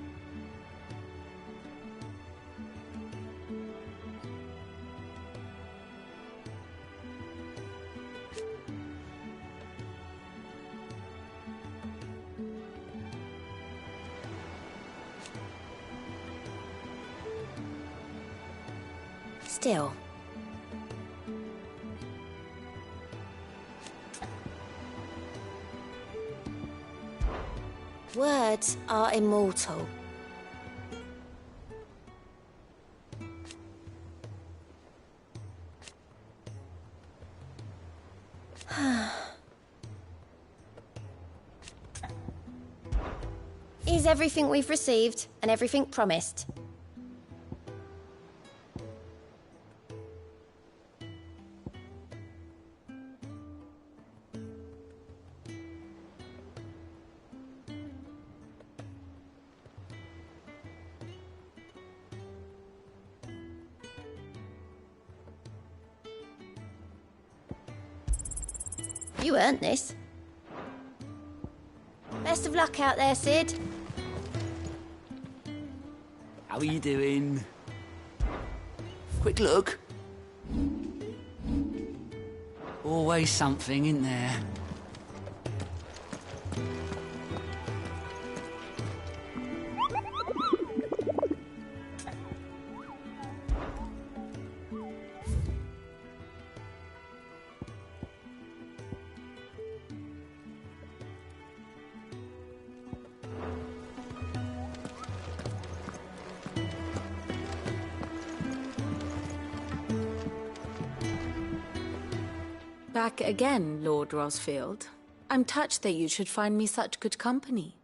Still. Words are immortal. Is everything we've received and everything promised? You earned this. Best of luck out there, Sid. How are you doing? Quick look. Always something, isn't there? Back again, Lord Rosfield. I'm touched that you should find me such good company.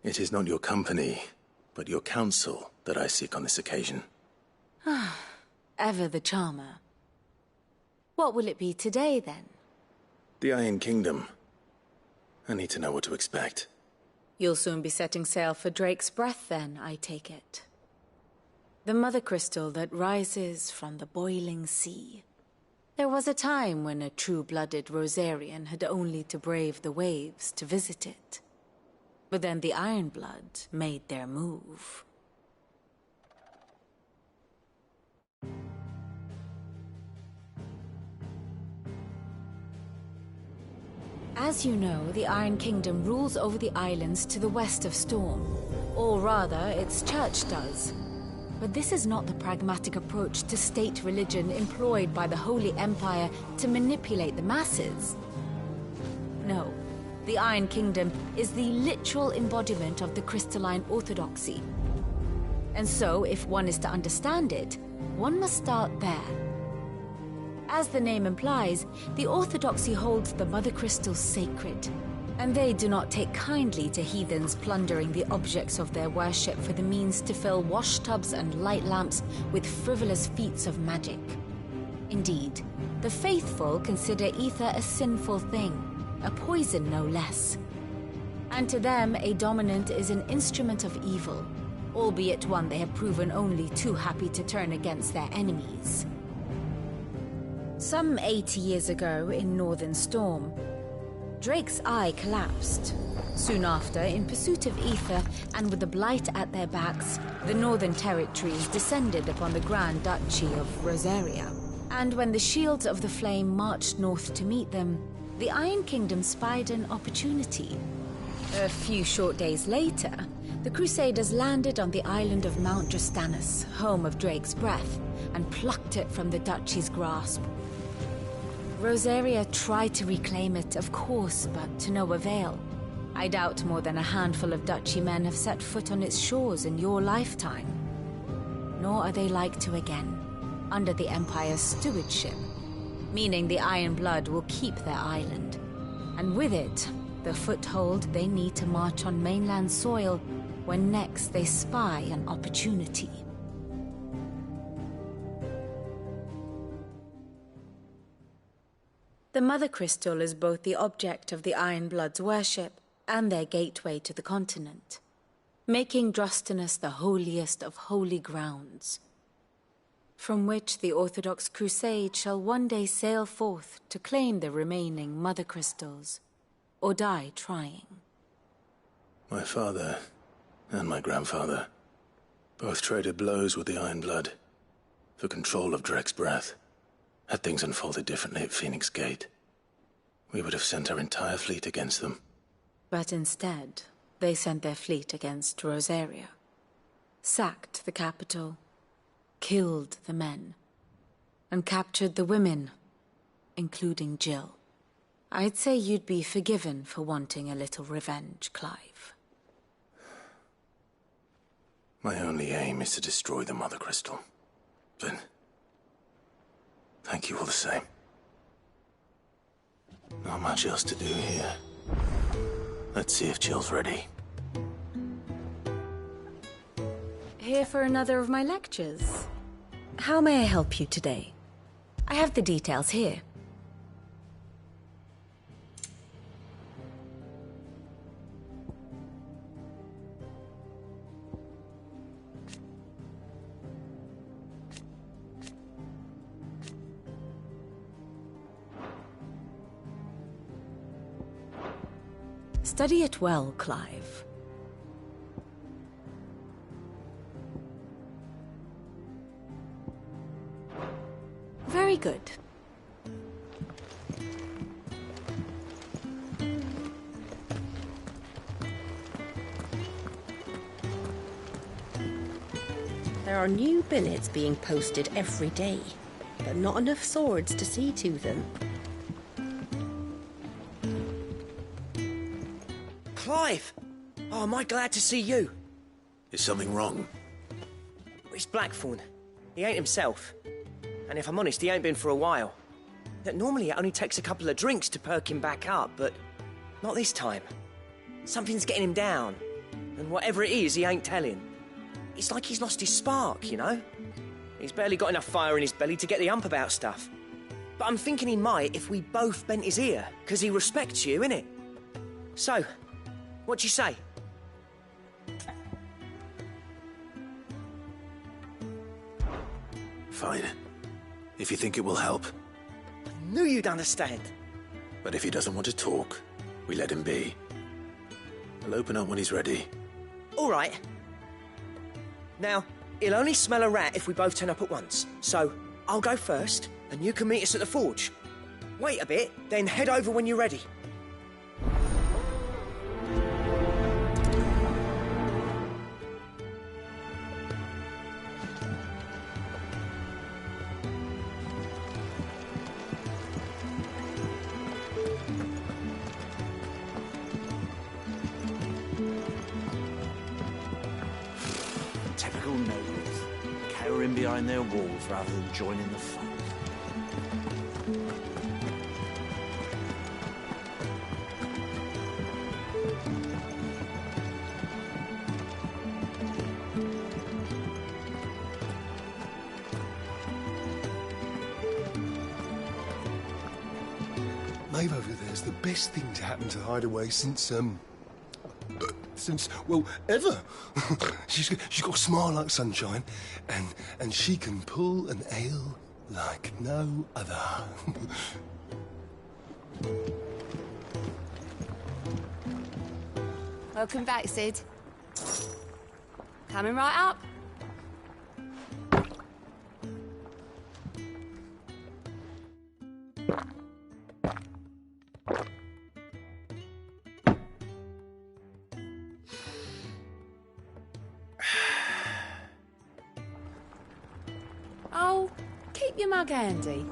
It is not your company, but your counsel that I seek on this occasion. Ever the charmer. What will it be today, then? The Iron Kingdom. I need to know what to expect. You'll soon be setting sail for Drake's Breath, then, I take it. The mother crystal that rises from the boiling sea. There was a time when a true-blooded Rosarian had only to brave the waves to visit it. But then the Ironblood made their move. As you know, the Iron Kingdom rules over the islands to the west of Storm. Or rather, its church does. But this is not the pragmatic approach to state religion employed by the Holy Empire to manipulate the masses. No, the Iron Kingdom is the literal embodiment of the crystalline orthodoxy. And so, if one is to understand it, one must start there. As the name implies, the orthodoxy holds the Mother Crystal sacred, And they do not take kindly to heathens plundering the objects of their worship for the means to fill washtubs and light lamps with frivolous feats of magic. Indeed, the faithful consider ether a sinful thing, a poison no less. And to them, a dominant is an instrument of evil, albeit one they have proven only too happy to turn against their enemies. Some 80 years ago in Northern Storm, Drake's eye collapsed. Soon after, in pursuit of ether and with the blight at their backs, the Northern Territories descended upon the Grand Duchy of Rosaria. And when the Shields of the Flame marched north to meet them, the Iron Kingdom spied an opportunity. A few short days later, the Crusaders landed on the island of Mount Drastanus, home of Drake's breath, and plucked it from the duchy's grasp. Rosaria tried to reclaim it, of course, but to no avail. I doubt more than a handful of duchy men have set foot on its shores in your lifetime. Nor are they like to again, under the Empire's stewardship, meaning the Iron Blood will keep their island. And with it, the foothold they need to march on mainland soil when next they spy an opportunity. The Mother Crystal is both the object of the Iron Blood's worship and their gateway to the continent, making Drastanus the holiest of holy grounds, from which the Orthodox Crusade shall one day sail forth to claim the remaining Mother Crystals, or die trying. My father and my grandfather both traded blows with the Iron Blood for control of Drake's breath. Had things unfolded differently at Phoenix Gate, we would have sent our entire fleet against them. But instead, they sent their fleet against Rosaria, sacked the capital, killed the men, and captured the women, including Jill. I'd say you'd be forgiven for wanting a little revenge, Clive. My only aim is to destroy the Mother Crystal. But thank you all the same. Not much else to do here. Let's see if Jill's ready. Here for another of my lectures. How may I help you today? I have the details here. Study it well, Clive. Very good. There are new billets being posted every day, but not enough swords to see to them. Clive! Oh, am I glad to see you? Is something wrong? It's Blackthorn. He ain't himself. And if I'm honest, he ain't been for a while. Normally it only takes a couple of drinks to perk him back up, but not this time. Something's getting him down. And whatever it is, he ain't telling. It's like he's lost his spark, you know? He's barely got enough fire in his belly to get the ump about stuff. But I'm thinking he might if we both bent his ear, because he respects you, innit? So, what do you say? Fine. If you think it will help. I knew you'd understand. But if he doesn't want to talk, we let him be. I'll open up when he's ready. All right. Now, he'll only smell a rat if we both turn up at once. So, I'll go first, and you can meet us at the forge. Wait a bit, then head over when you're ready. Typical nobles, cowering behind their walls rather than joining the fun. Maeve over there's the best thing to happen to Hideaway since, well, ever. she's got a smile like sunshine, and she can pull an ale like no other. Welcome back, Sid. Coming right up. Oh, keep your mug handy.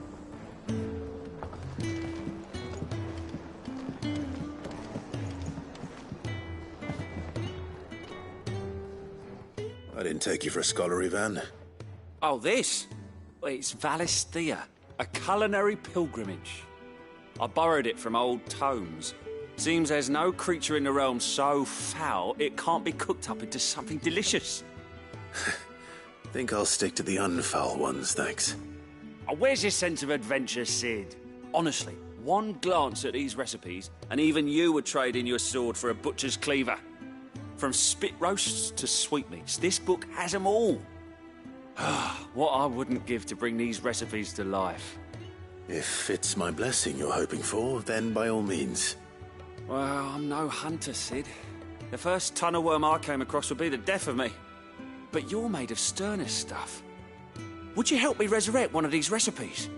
I didn't take you for a scholar, Ivan. Oh, this? Well, it's Valisthea, a culinary pilgrimage. I borrowed it from old tomes. Seems there's no creature in the realm so foul it can't be cooked up into something delicious. Think I'll stick to the unfoul ones, thanks. Oh, where's your sense of adventure, Sid? Honestly, one glance at these recipes, and even you would trade in your sword for a butcher's cleaver. From spit roasts to sweetmeats, this book has them all. What I wouldn't give to bring these recipes to life. If it's my blessing you're hoping for, then by all means. Well, I'm no hunter, Sid. The first tunnel worm I came across would be the death of me. But you're made of sterner stuff. Would you help me resurrect one of these recipes?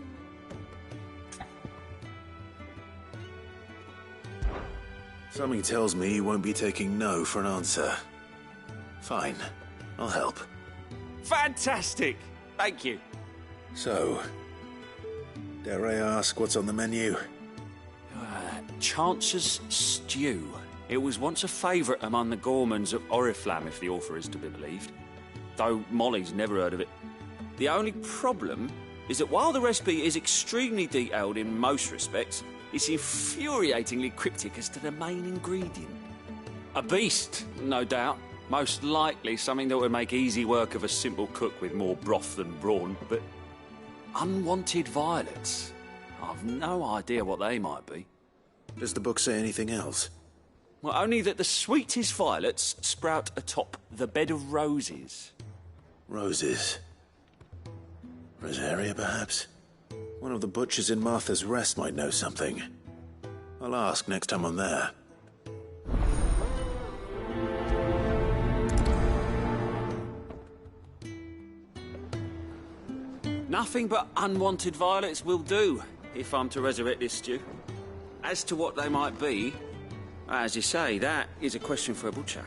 Something tells me you won't be taking no for an answer. Fine, I'll help. Fantastic! Thank you. So, dare I ask what's on the menu? Chance's Stew. It was once a favourite among the gourmands of Oriflamme, if the author is to be believed. Though Molly's never heard of it. The only problem is that while the recipe is extremely detailed in most respects, it's infuriatingly cryptic as to the main ingredient. A beast, no doubt. Most likely something that would make easy work of a simple cook with more broth than brawn, but unwanted violets. I've no idea what they might be. Does the book say anything else? Well, only that the sweetest violets sprout atop the bed of roses. Roses? Rosaria, perhaps? One of the butchers in Martha's Rest might know something. I'll ask next time I'm there. Nothing but unwanted violets will do, if I'm to resurrect this stew. As to what they might be, as you say, that is a question for a butcher.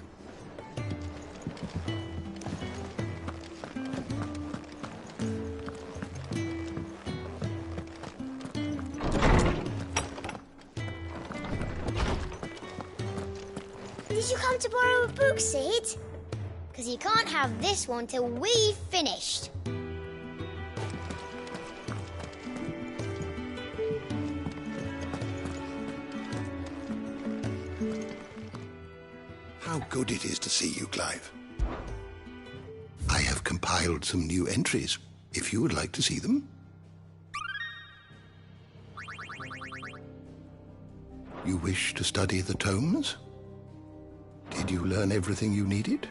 Did you come to borrow a book, Sid? Because you can't have this one till we've finished. How good it is to see you, Clive. I have compiled some new entries, if you would like to see them. You wish to study the tomes? Did you learn everything you needed?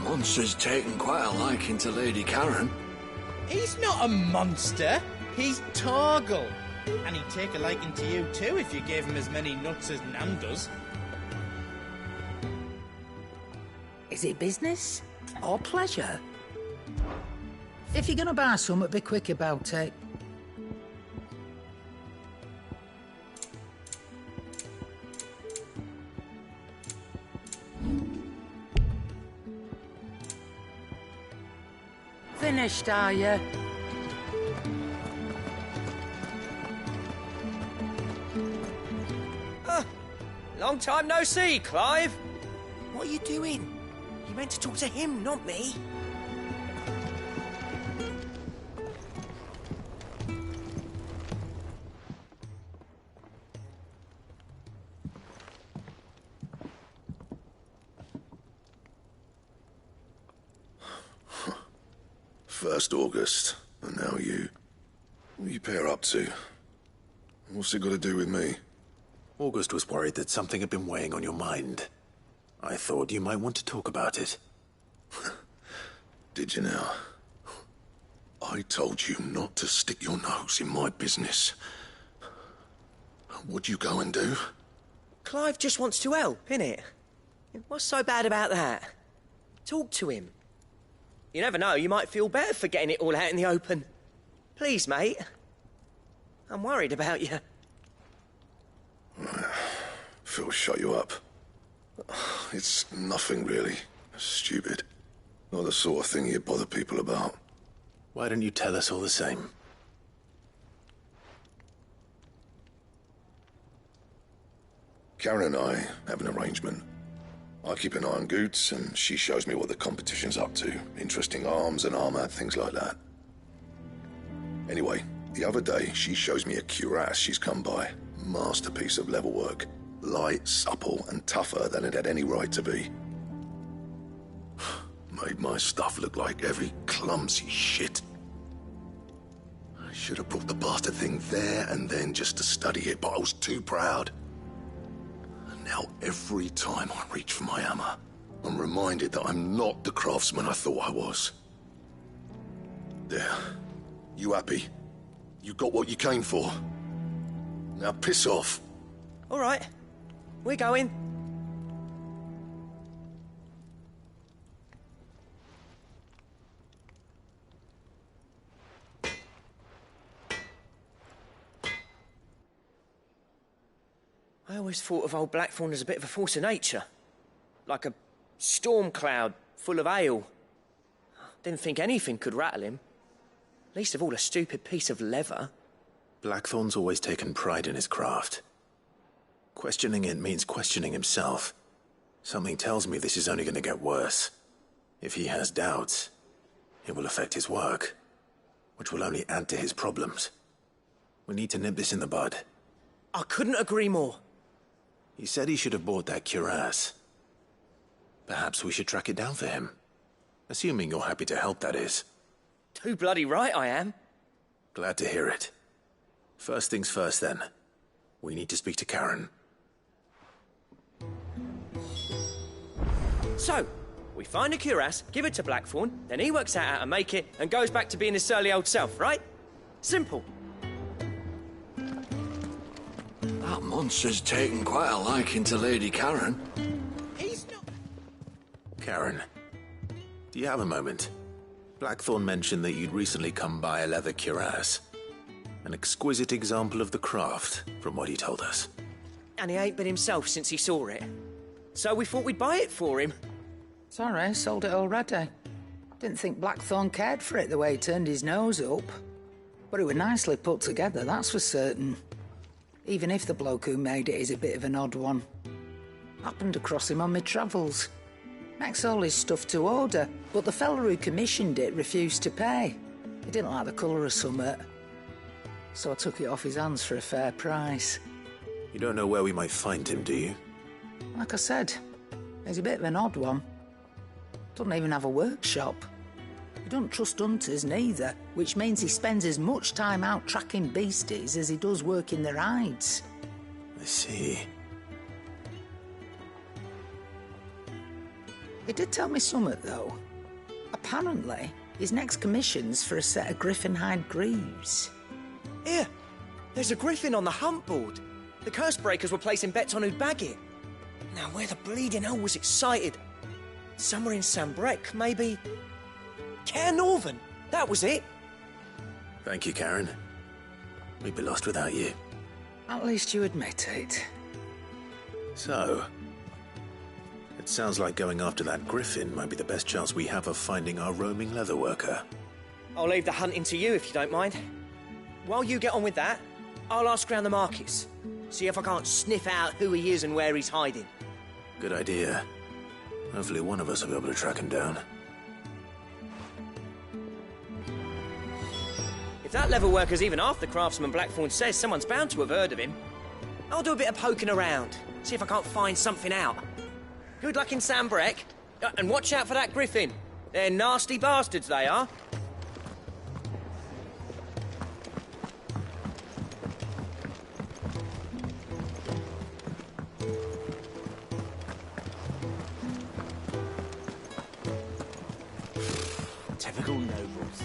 Monster's taken quite a liking to Lady Karen. He's not a monster. He's Torgal. And he'd take a liking to you too if you gave him as many nuts as Nan does. Is it business or pleasure? If you're gonna buy something, be quick about it. Finished, are you? Long time no see, Clive. What are you doing? You meant to talk to him, not me. First August, and now you. What are you pair up to? What's it got to do with me? August was worried that something had been weighing on your mind. I thought you might want to talk about it. Did you now? I told you not to stick your nose in my business. What'd you go and do? Clive just wants to help, innit? What's so bad about that? Talk to him. You never know, you might feel better for getting it all out in the open. Please, mate. I'm worried about you. Phil shut you up. It's nothing really. Stupid. Not the sort of thing you bother people about. Why don't you tell us all the same? Karen and I have an arrangement. I keep an eye on Goots, and she shows me what the competition's up to. Interesting arms and armor, things like that. Anyway, the other day, she shows me a cuirass she's come by. Masterpiece of level work. Light, supple, and tougher than it had any right to be. Made my stuff look like every clumsy shit. I should have brought the bastard thing there and then just to study it, but I was too proud. And now every time I reach for my hammer, I'm reminded that I'm not the craftsman I thought I was. There. You happy? You got what you came for. Now piss off. All right. We're going. I always thought of old Blackthorn as a bit of a force of nature. Like a storm cloud full of ale. Didn't think anything could rattle him. Least of all a stupid piece of leather. Blackthorn's always taken pride in his craft. Questioning it means questioning himself. Something tells me this is only going to get worse. If he has doubts, it will affect his work, which will only add to his problems. We need to nip this in the bud. I couldn't agree more. He said he should have bought that cuirass. Perhaps we should track it down for him. Assuming you're happy to help, that is. Too bloody right I am. Glad to hear it. First things first, then. We need to speak to Karen. So, we find a cuirass, give it to Blackthorn, then he works out how to make it and goes back to being his surly old self, right? Simple. That monster's taken quite a liking to Lady Karen. He's not... Karen, do you have a moment? Blackthorn mentioned that you'd recently come by a leather cuirass. An exquisite example of the craft, from what he told us. And he ain't been himself since he saw it. So we thought we'd buy it for him. Sorry, sold it already. Didn't think Blackthorn cared for it the way he turned his nose up. But it was nicely put together, that's for certain. Even if the bloke who made it is a bit of an odd one. Happened across him on my travels. Makes all his stuff to order, but the fella who commissioned it refused to pay. He didn't like the colour of summit. So I took it off his hands for a fair price. You don't know where we might find him, do you? Like I said, he's a bit of an odd one. Doesn't even have a workshop. He doesn't trust hunters neither, which means he spends as much time out tracking beasties as he does working their hides. I see. He did tell me something, though. Apparently, his next commission's for a set of griffin hide greaves. Here, there's a griffin on the hunt board. The curse breakers were placing bets on who'd bag it. Now, where the bleeding hell was excited? Somewhere in Sambrec, maybe... Caer Northern, that was it. Thank you, Karen. We'd be lost without you. At least you admit it. So, it sounds like going after that griffin might be the best chance we have of finding our roaming leather worker. I'll leave the hunting to you if you don't mind. While you get on with that, I'll ask around the markets. See if I can't sniff out who he is and where he's hiding. Good idea. Hopefully one of us will be able to track him down. If that level worker's even half the craftsman Blackthorn says, someone's bound to have heard of him. I'll do a bit of poking around, see if I can't find something out. Good luck in Sambrek, and watch out for that griffin. They're nasty bastards, they are. Typical nobles.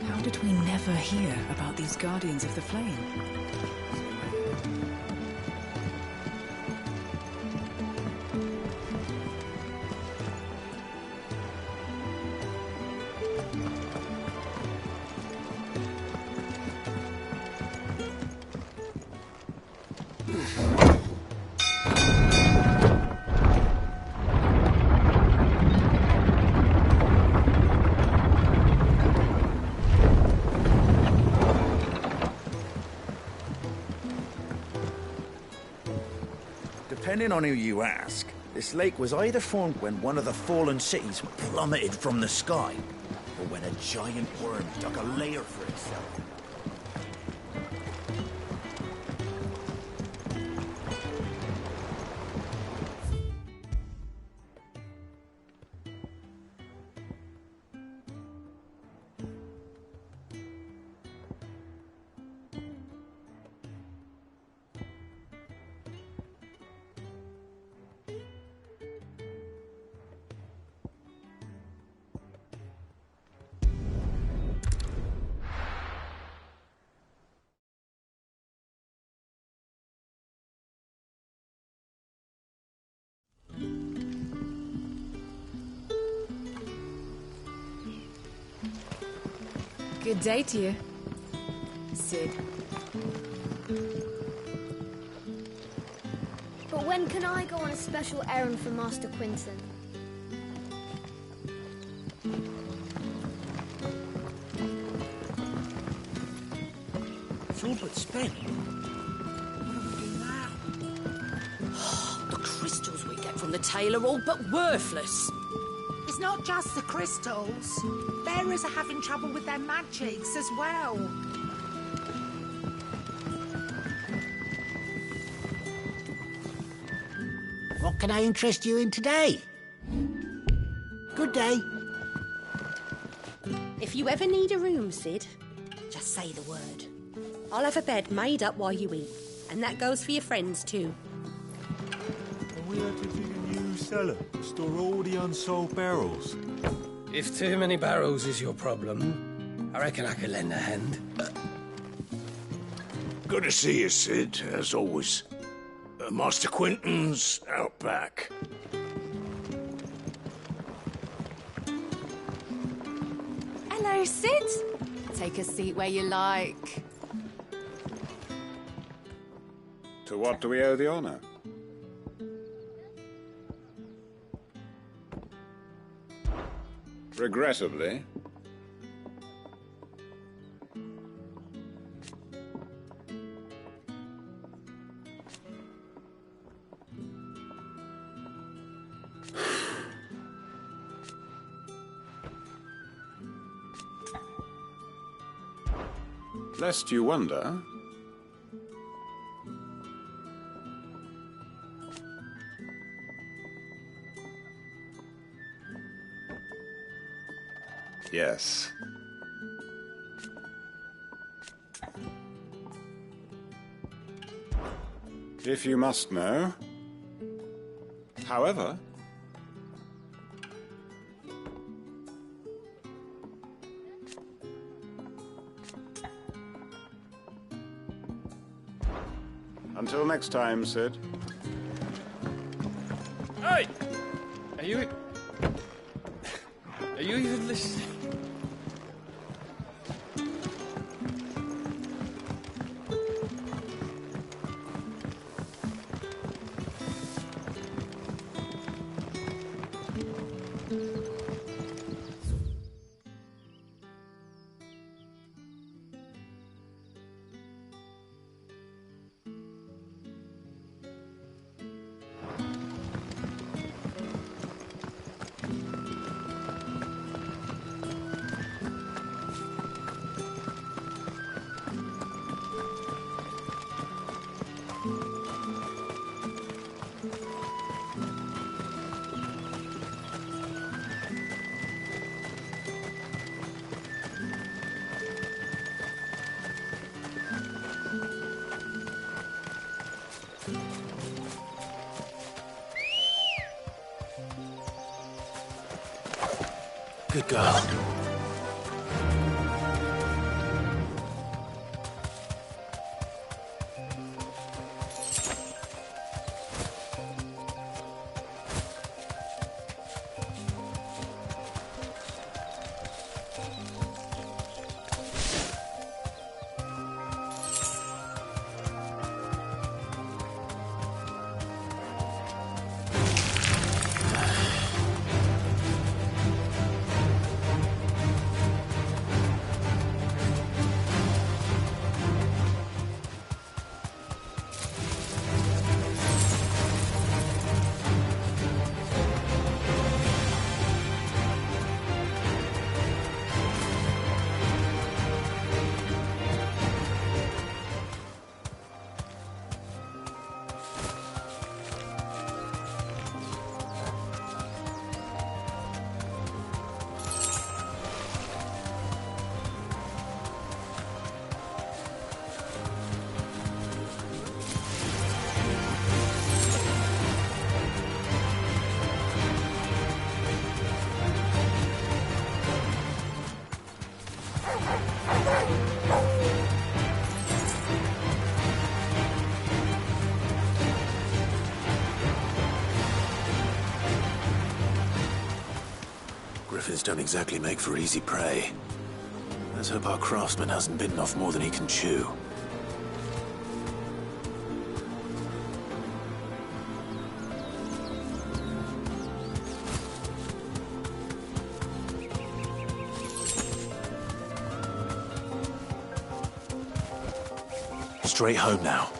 How did we never hear about these Guardians of the Flame? Depending on who you ask, this lake was either formed when one of the fallen cities plummeted from the sky, or when a giant worm dug a lair for itself. Good day to you, Sid. But when can I go on a special errand for Master Quinton? It's all but spent. What do we do now? The crystals we get from the tail are all but worthless. It's not just the crystals. Bearers are having trouble with their magics as well. What can I interest you in today? Good day. If you ever need a room, Sid, just say the word. I'll have a bed made up while you eat. And that goes for your friends, too. And we have to dig a new cellar to store all the unsold barrels. If too many barrels is your problem, I reckon I could lend a hand. Good to see you, Sid, as always. Master Quentin's out back. Hello, Sid. Take a seat where you like. To what do we owe the honor? Regrettably. Lest you wonder, yes. If you must know. However, until next time, Sid. Hey! Are you even listening? Good girl. Griffins don't exactly make for easy prey. Let's hope our craftsman hasn't bitten off more than he can chew. Straight home now.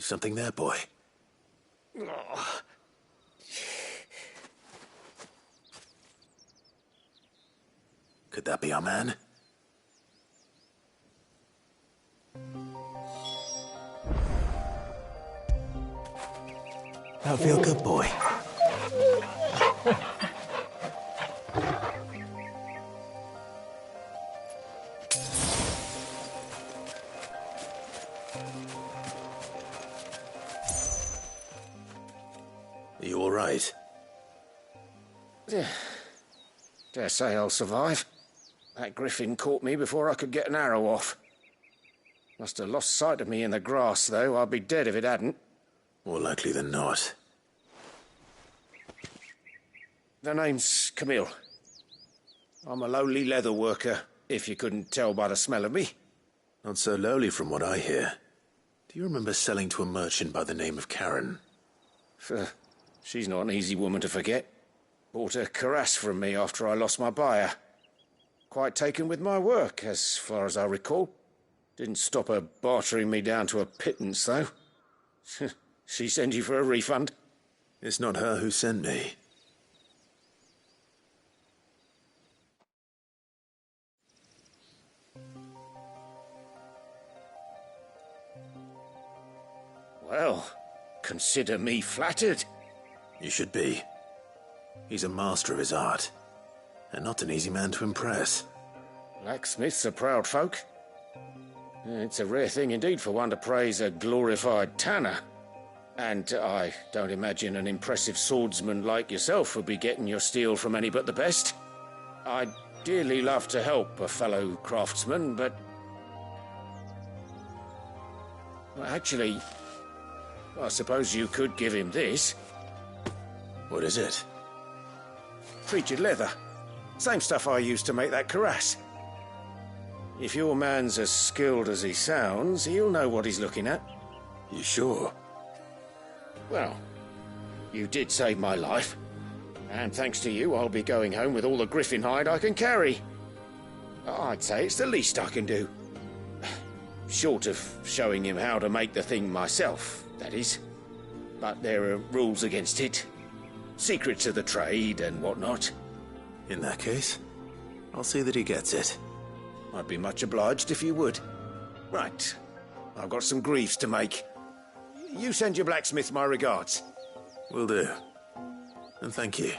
Is something there, boy? Oh. Could that be our man? That'll feel good, boy. Are you all right? Dare say I'll survive. That griffin caught me before I could get an arrow off. Must have lost sight of me in the grass, though. I'd be dead if it hadn't. More likely than not. The name's Camille. I'm a lowly leather worker, if you couldn't tell by the smell of me. Not so lowly from what I hear. Do you remember selling to a merchant by the name of Karen? She's not an easy woman to forget. Bought a cuirass from me after I lost my buyer. Quite taken with my work, as far as I recall. Didn't stop her bartering me down to a pittance, though. She sent you for a refund? It's not her who sent me. Well, consider me flattered. You should be. He's a master of his art, and not an easy man to impress. Blacksmiths are proud folk. It's a rare thing indeed for one to praise a glorified tanner. And I don't imagine an impressive swordsman like yourself would be getting your steel from any but the best. I'd dearly love to help a fellow craftsman, but... well, actually, I suppose you could give him this. What is it? Treated leather. Same stuff I used to make that cuirass. If your man's as skilled as he sounds, he'll know what he's looking at. You sure? Well, you did save my life. And thanks to you, I'll be going home with all the griffin hide I can carry. I'd say it's the least I can do. Short of showing him how to make the thing myself, that is. But there are rules against it. Secrets of the trade and whatnot. In that case, I'll see that he gets it. I'd be much obliged if you would. Right. I've got some greaves to make. You send your blacksmith my regards. Will do. And thank you.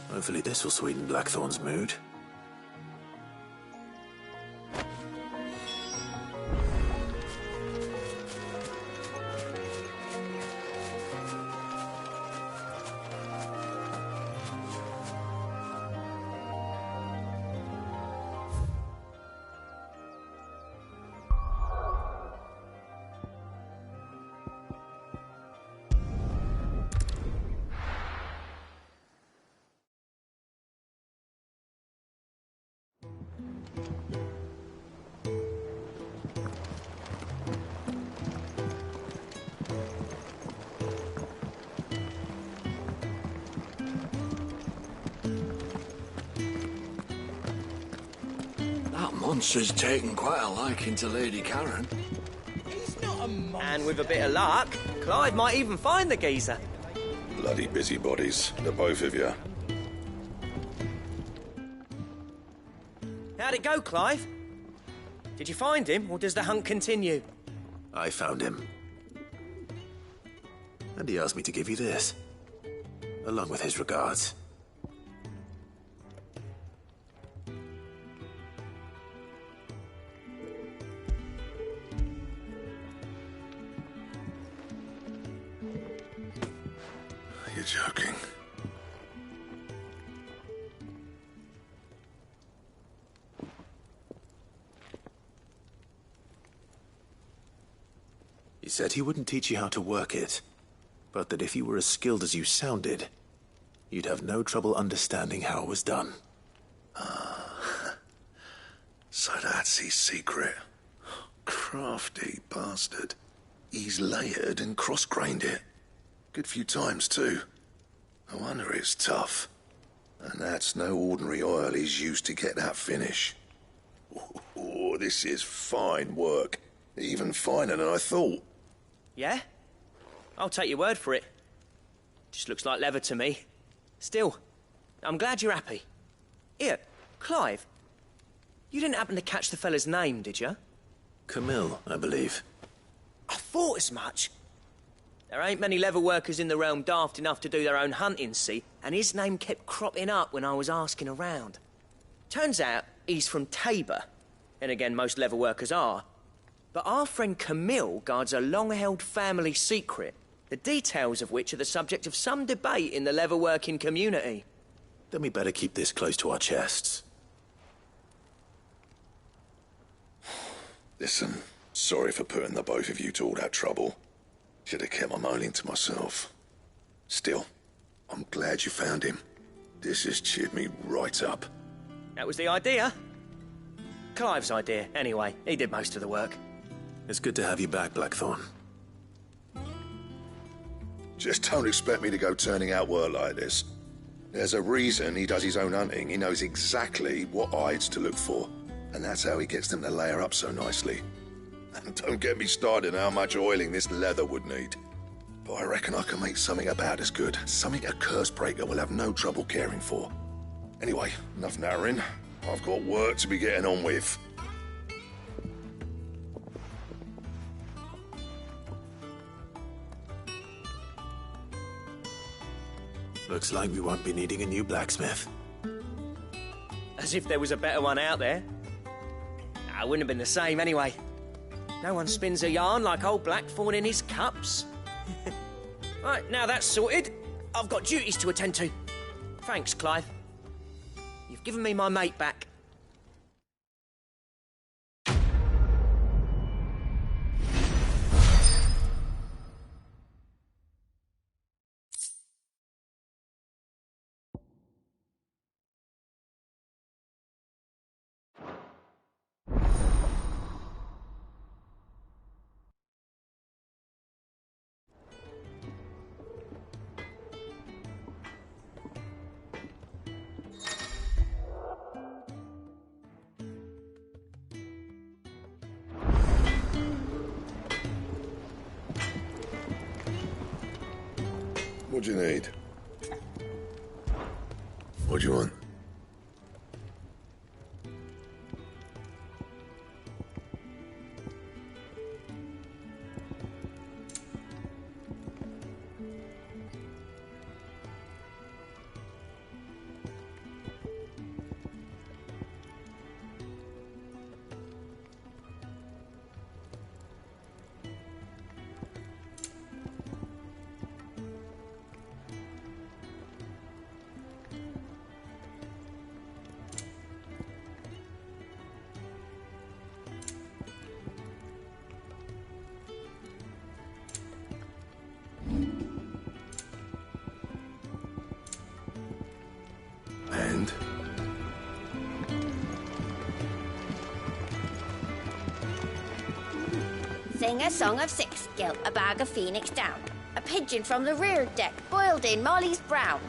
Hopefully this will sweeten Blackthorn's mood. Monster's taken quite a liking to Lady Karen. He's not a monster. And with a bit of luck, Clive might even find the geezer. Bloody busybodies, the both of you. How'd it go, Clive? Did you find him, or does the hunt continue? I found him. And he asked me to give you this, along with his regards. You're joking. He said he wouldn't teach you how to work it, but that if you were as skilled as you sounded, you'd have no trouble understanding how it was done. So that's his secret. Crafty bastard. He's layered and cross-grained it. Good few times, too. No wonder it's tough. And that's no ordinary oil he's used to get that finish. Oh, this is fine work. Even finer than I thought. Yeah? I'll take your word for it. Just looks like leather to me. Still, I'm glad you're happy. Here, Clive. You didn't happen to catch the fella's name, did you? Camille, I believe. I thought as much. There ain't many leather workers in the realm daft enough to do their own hunting, see? And his name kept cropping up when I was asking around. Turns out he's from Tabor. And again, most leather workers are. But our friend Camille guards a long-held family secret, the details of which are the subject of some debate in the leather-working community. Then we better keep this close to our chests. Listen, sorry for putting the both of you to all that trouble. Should have kept my moaning to myself. Still, I'm glad you found him. This has cheered me right up. That was the idea. Clive's idea, anyway. He did most of the work. It's good to have you back, Blackthorn. Just don't expect me to go turning out work like this. There's a reason he does his own hunting. He knows exactly what hides to look for. And that's how he gets them to layer up so nicely. And don't get me started on how much oiling this leather would need. But I reckon I can make something about as good. Something a Cursebreaker will have no trouble caring for. Anyway, enough narrowing. I've got work to be getting on with. Looks like we won't be needing a new blacksmith. As if there was a better one out there. I wouldn't have been the same anyway. No one spins a yarn like old Blackthorn in his cups. Right, now that's sorted, I've got duties to attend to. Thanks, Clive. You've given me my mate back. What do you need? What do you want? And? Sing a song of six, gilt a bag of phoenix down. A pigeon from the rear deck, boiled in Molly's brown.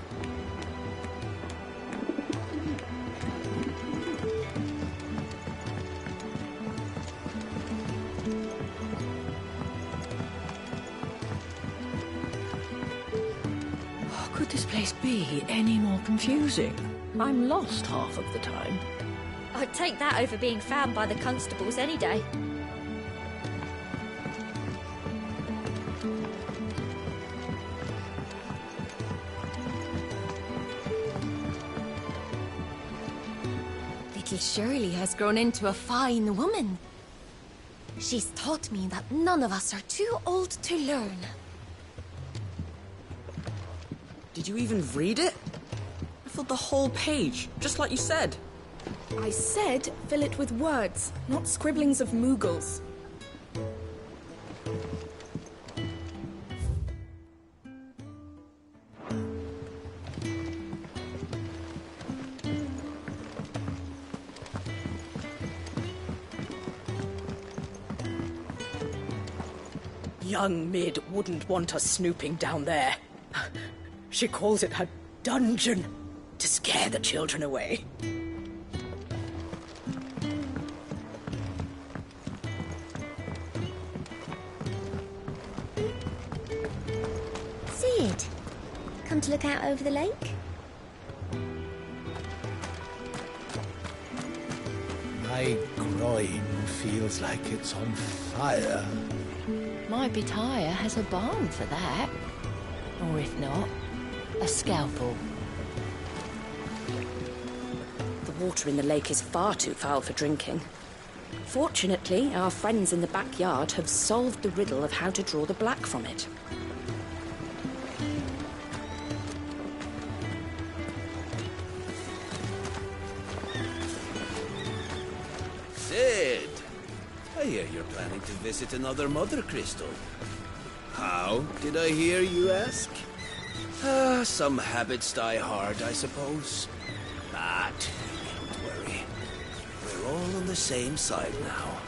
Could this place be any more confusing? I'm lost half of the time. I'd take that over being found by the constables any day. Little Shirley has grown into a fine woman. She's taught me that none of us are too old to learn. Did you even read it? I filled the whole page, just like you said. I said fill it with words, not scribblings of Moogles. Young Mid wouldn't want us snooping down there. She calls it her dungeon to scare the children away. come to look out over the lake? My groin feels like it's on fire. My pitaya has a balm for that. Or if not, a scalpel. The water in the lake is far too foul for drinking. Fortunately, our friends in the backyard have solved the riddle of how to draw the black from it. Sid! I hear you're planning to visit another Mother Crystal. How, did I hear you ask? Some habits die hard, I suppose. But, don't worry. We're all on the same side now.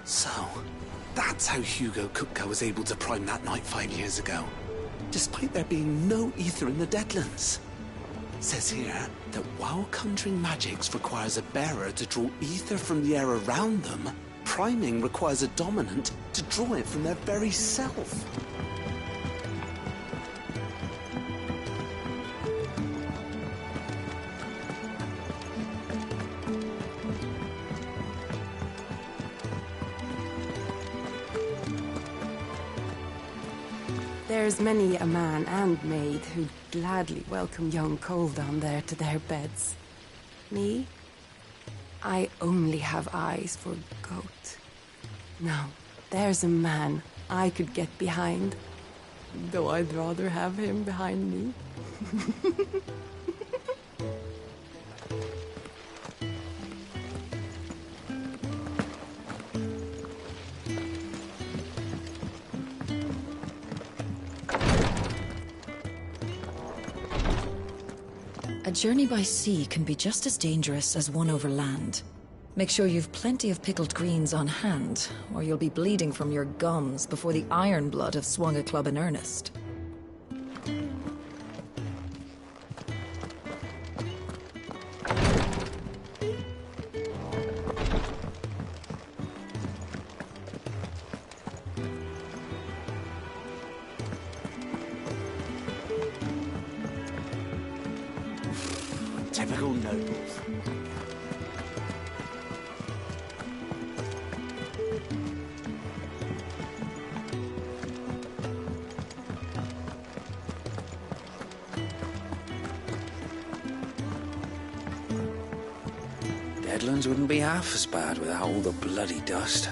So, that's how Hugo Kupka was able to prime that night 5 years ago, despite there being no ether in the Deadlands. Says here that while conjuring magics requires a bearer to draw ether from the air around them, priming requires a dominant to draw it from their very self. There's many a man and maid who'd gladly welcome young Cole down there to their beds. Me? I only have eyes for goat. Now, there's a man I could get behind, though I'd rather have him behind me. A journey by sea can be just as dangerous as one over land. Make sure you've plenty of pickled greens on hand, or you'll be bleeding from your gums before the iron blood have swung a club in earnest. Typical nobles. Deadlands wouldn't be half as bad without all the bloody dust.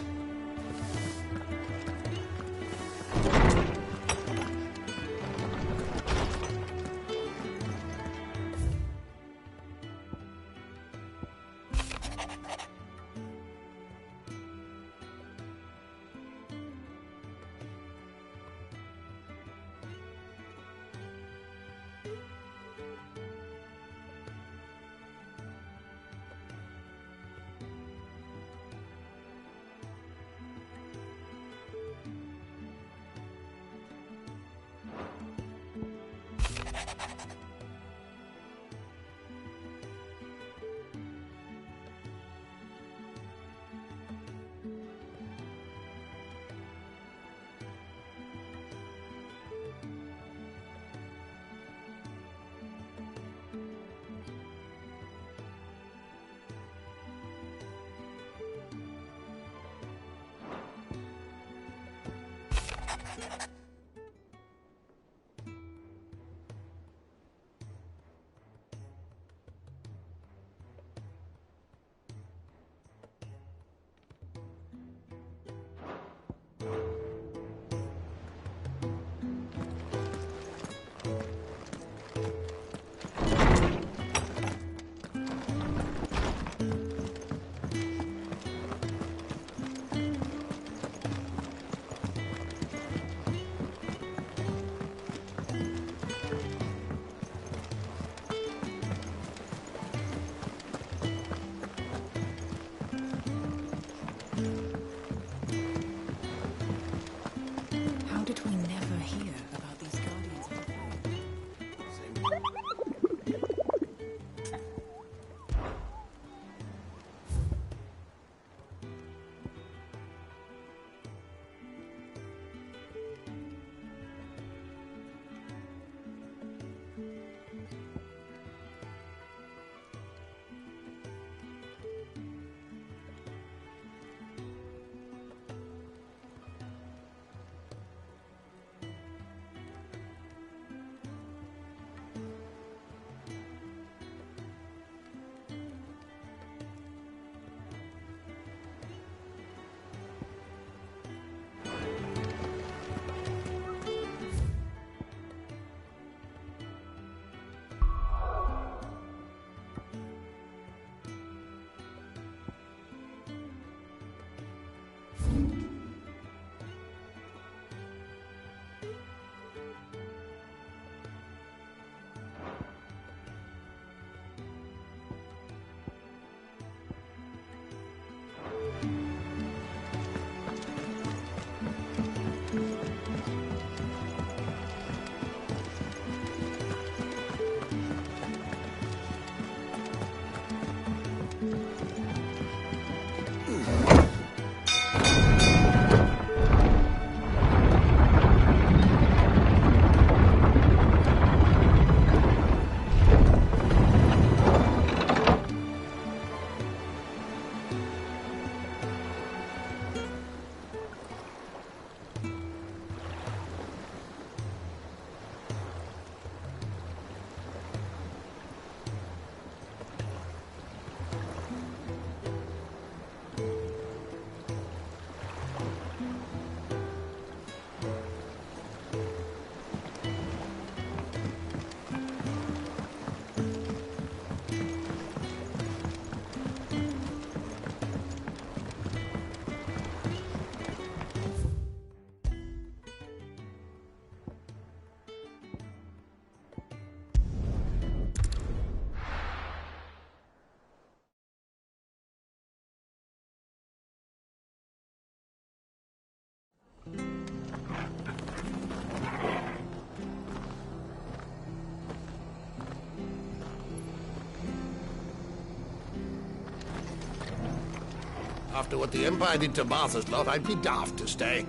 After what the Empire did to Martha's lot, I'd be daft to stay.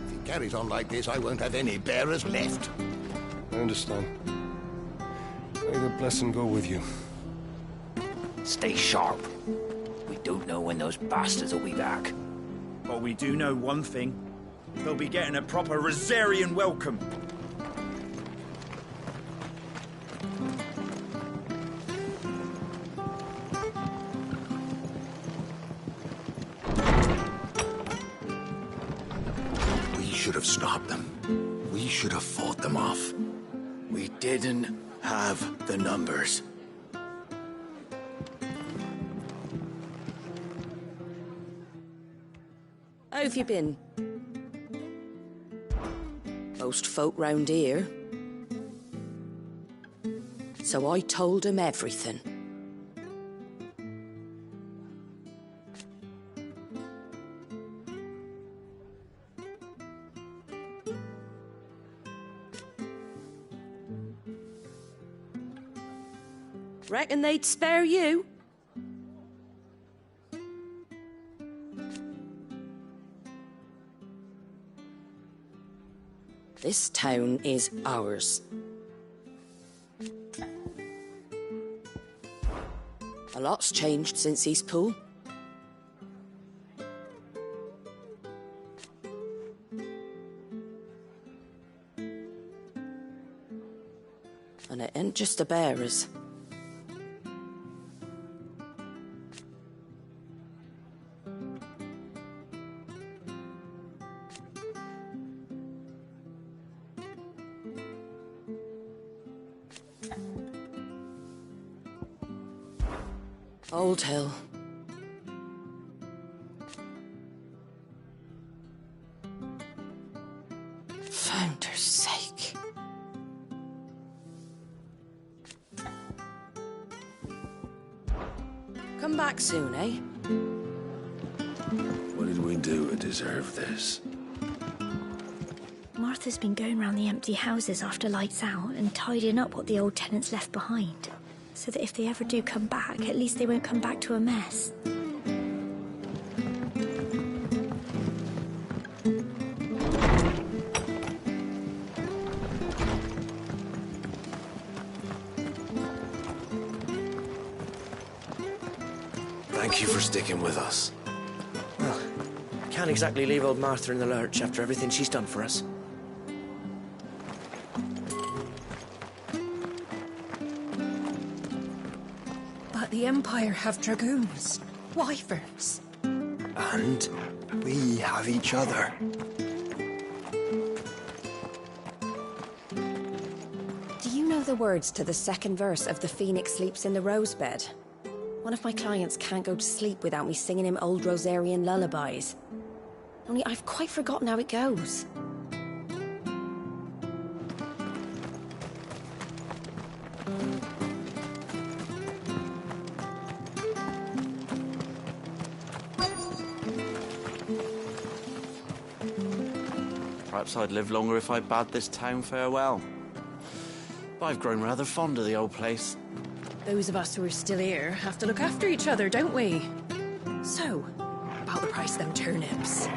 If he carries on like this, I won't have any bearers left. I understand. May the blessing go with you. Stay sharp. We don't know when those bastards will be back. But we do know one thing. They'll be getting a proper Rosarian welcome. We should have stopped them. We should have fought them off. We didn't have the numbers. How have you been? Most folk round here. So I told him everything. Reckon they'd spare you? This town is ours. A lot's changed since Eastpool. And it ain't just the bearers. Old Hill. Founder's sake. Come back soon, eh? What did we do to deserve this? Martha's been going round the empty houses after lights out and tidying up what the old tenants left behind, so that if they ever do come back, at least they won't come back to a mess. Thank you for sticking with us. Well, can't exactly leave old Martha in the lurch after everything she's done for us. But the Empire have dragoons, wyverns. And we have each other. Do you know the words to the second verse of The Phoenix Sleeps in the Rosebed? One of my clients can't go to sleep without me singing him old Rosarian lullabies. Only I've quite forgotten how it goes. Perhaps I'd live longer if I bade this town farewell. But I've grown rather fond of the old place. Those of us who are still here have to look after each other, don't we? So, about the price of them turnips.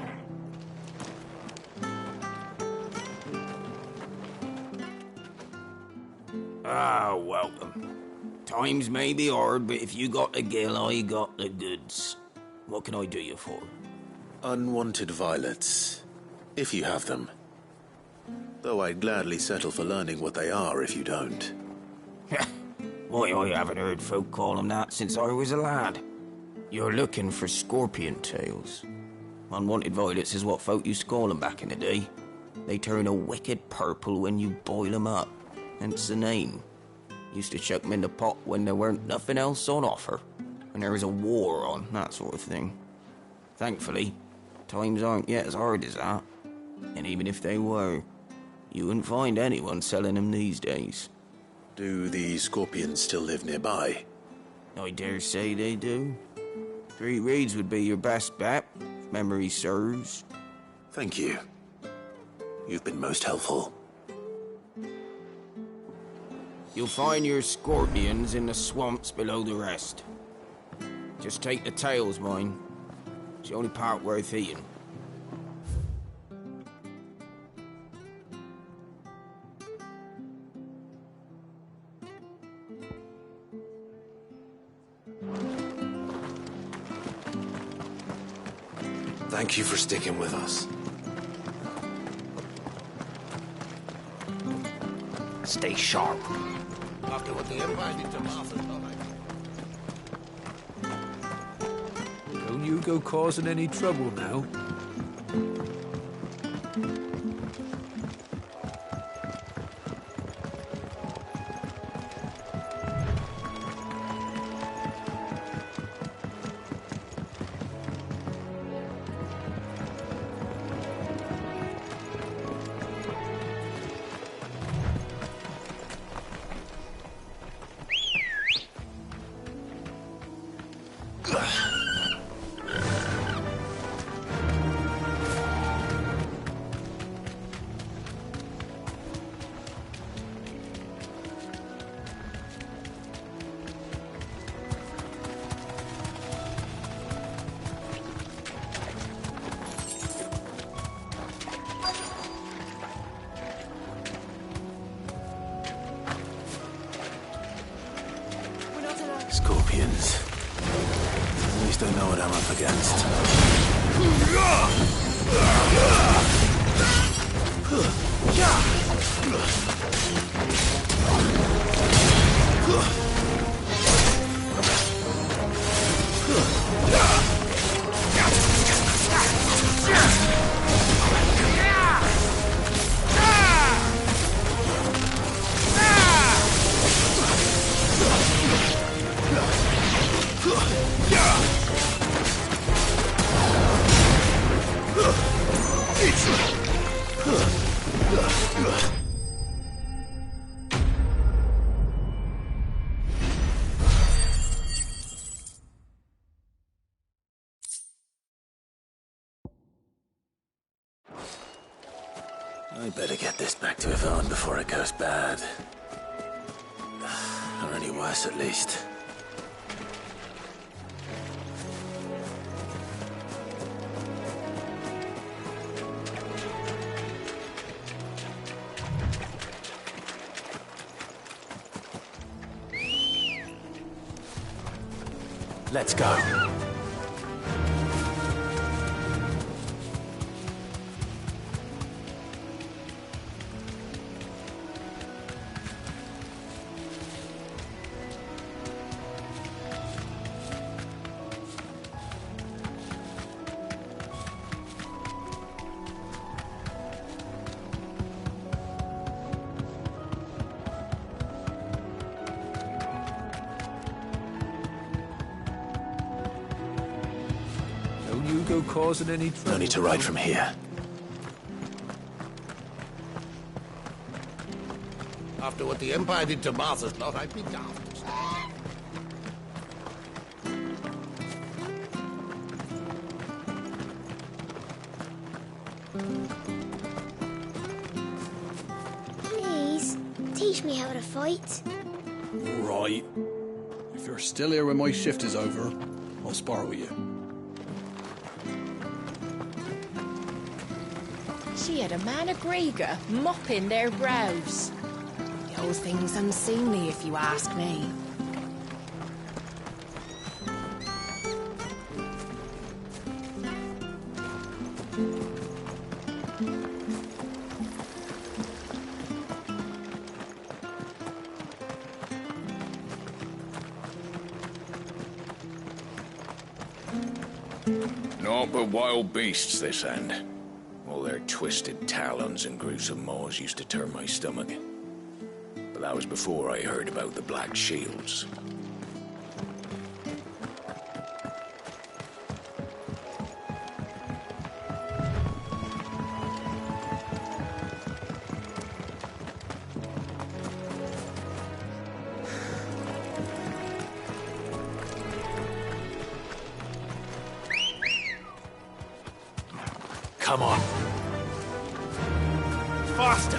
Ah, welcome. Times may be hard, but if you got the gill, I got the goods. What can I do you for? Unwanted violets, if you have them. Though I'd gladly settle for learning what they are if you don't. Why, I haven't heard folk call them that since I was a lad. You're looking for scorpion tails. Unwanted violets is what folk used to call them back in the day. They turn a wicked purple when you boil them up, hence the name. Used to chuck them in the pot when there weren't nothing else on offer, when there was a war on, that sort of thing. Thankfully, times aren't yet as hard as that. And even if they were, you wouldn't find anyone selling them these days. Do the scorpions still live nearby? I dare say they do. 3 Reeds would be your best bet, if memory serves. Thank you. You've been most helpful. You'll find your scorpions in the swamps below the rest. Just take the tails, mind. It's the only part worth eating. Thank you for sticking with us. Stay sharp. After what the Empire did to Martha's not Don't you go causing any trouble now. Scorpions. At least I know what I'm up against. I better get this back to Yvonne before it goes bad. Or any worse, at least. Let's go. Don't you go causing any trouble. No need to ride from here. After what the Empire did to Martha's lot, I'd be daft to stay. Please, teach me how to fight. Right. If you're still here when my shift is over, I'll spar with you. She had a man of Grega mopping their brows. The whole thing's unseemly, if you ask me. Naught but wild beasts, this end. All their twisted talons and gruesome maws used to turn my stomach. But that was before I heard about the Black Shields. Come on. Faster!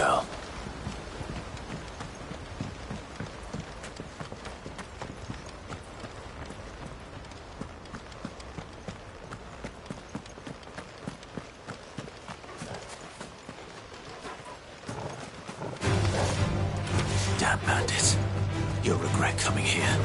girl. Damn bandits. You'll regret coming here.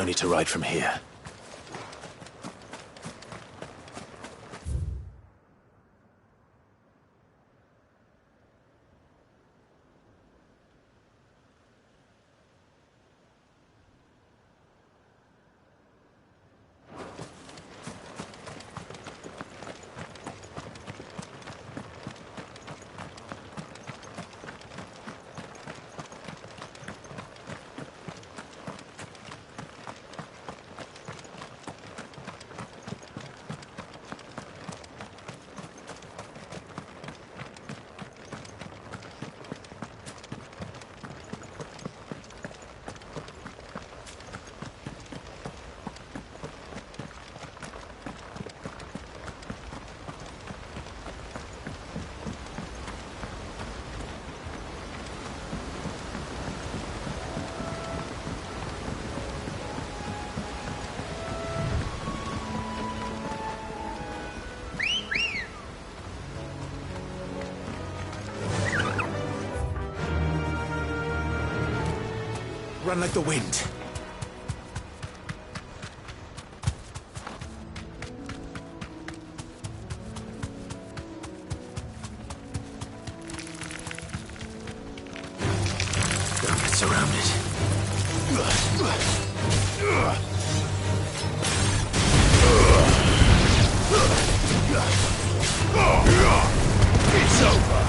No need to ride from here. Run like the wind. Don't get surrounded. It's over.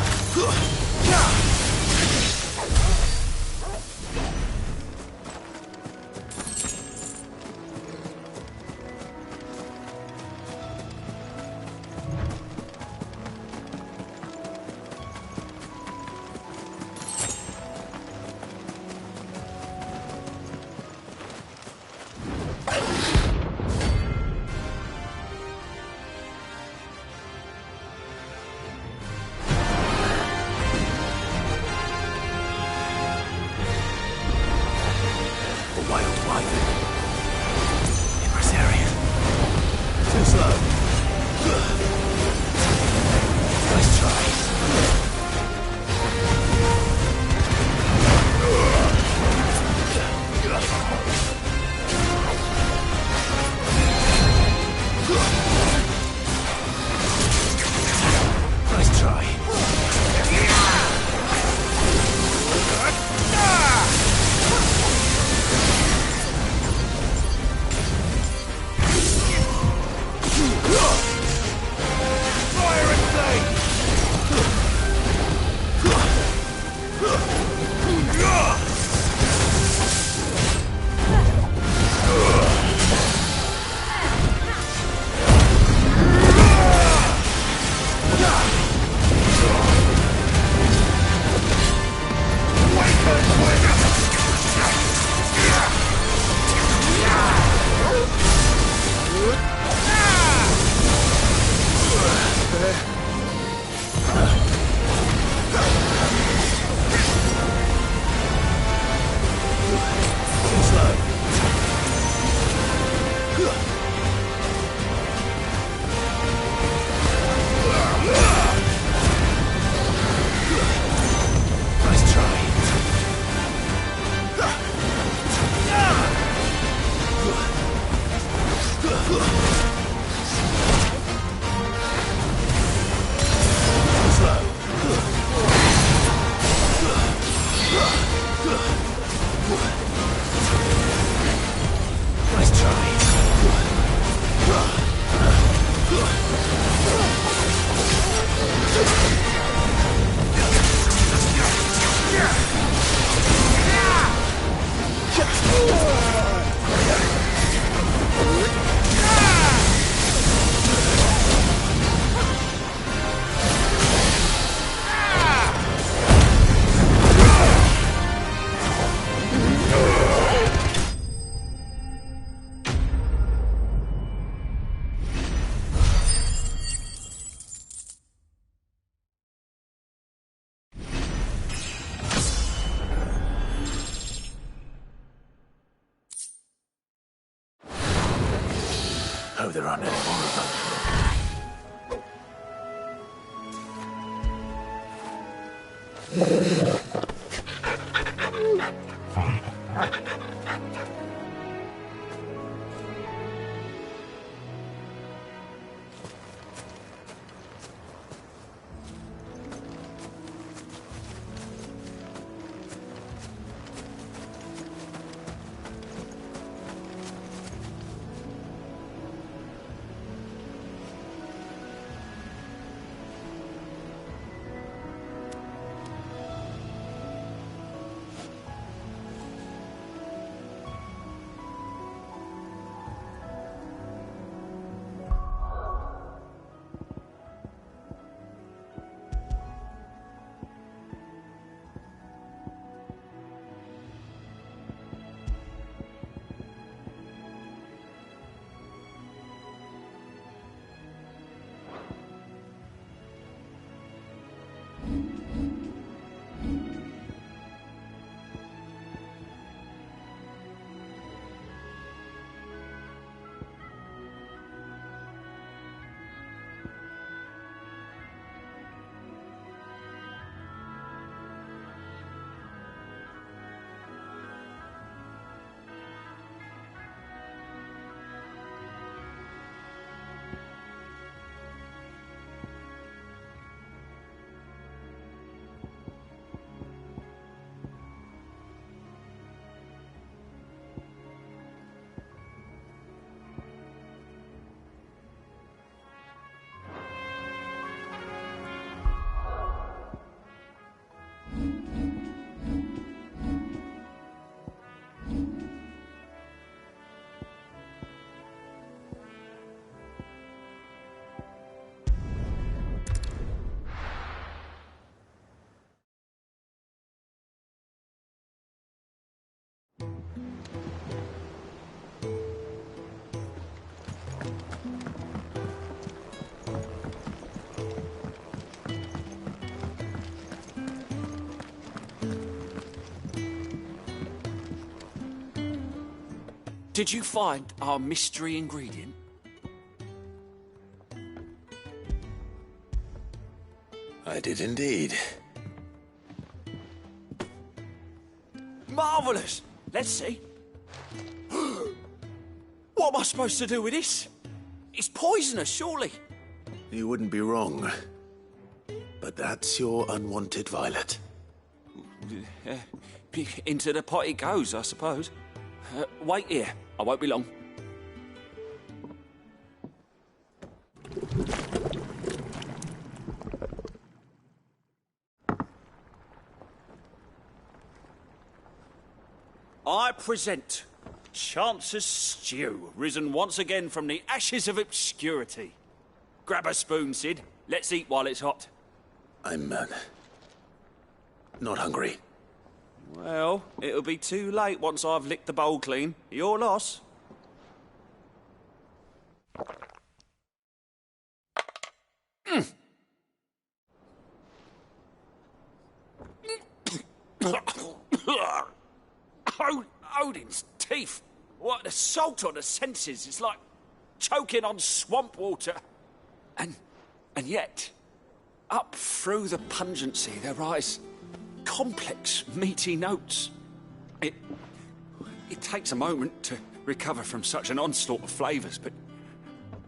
Oh, there aren't any more of them. Did you find our mystery ingredient? I did indeed. Marvellous! Let's see. What am I supposed to do with this? It's poisonous, surely. You wouldn't be wrong. But that's your unwanted violet. Into the pot it goes, I suppose. Wait here. I won't be long. I present Chance's Stew, risen once again from the ashes of obscurity. Grab a spoon, Sid. Let's eat while it's hot. I'm, not hungry. Well, it'll be too late once I've licked the bowl clean. Your loss. Odin's teeth. What, the salt on the senses. It's like choking on swamp water. And yet, up through the pungency, there rise complex, meaty notes. It takes a moment to recover from such an onslaught of flavours, but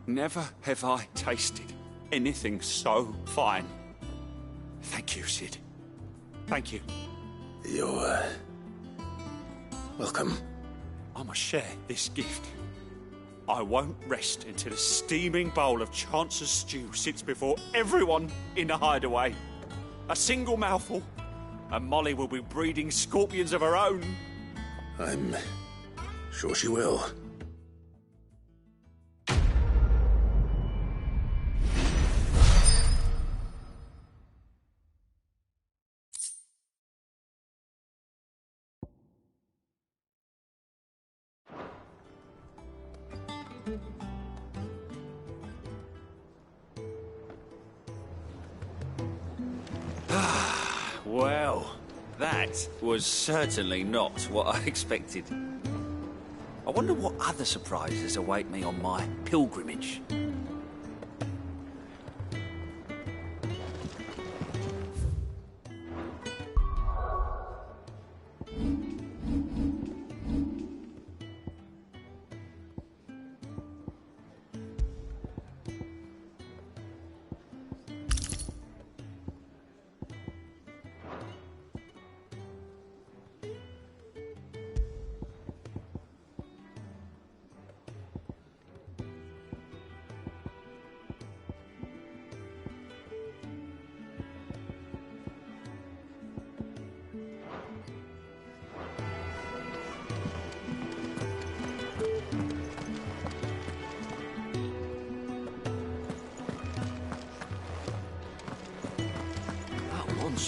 never have I tasted anything so fine. Thank you, Sid. Thank you. You're, welcome. I must share this gift. I won't rest until a steaming bowl of Chance's stew sits before everyone in the hideaway. A single mouthful, and Molly will be breeding scorpions of her own. I'm sure she will. Well, that was certainly not what I expected. I wonder what other surprises await me on my pilgrimage.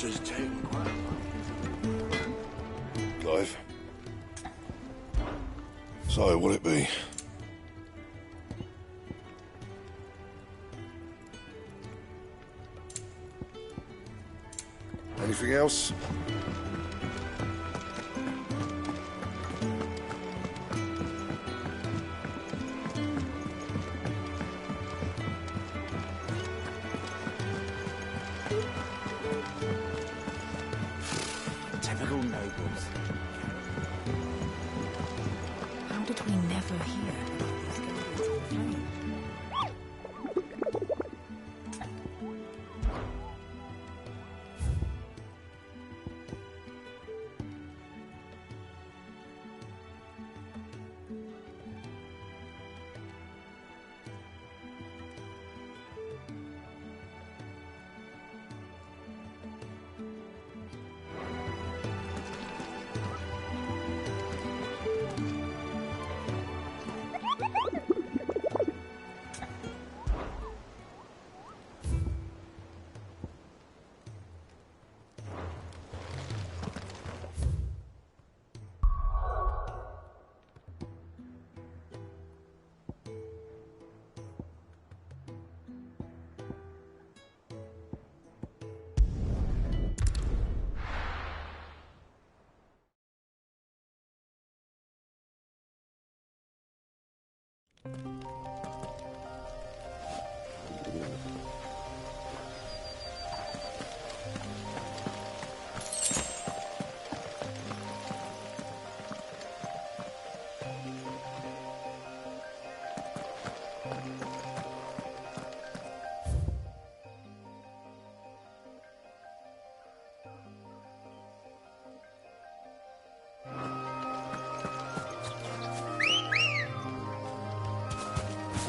Is taking quite a while. Clive. So, will it be? Anything else? Typical nobles. How did we never hear about these guardians of the flame?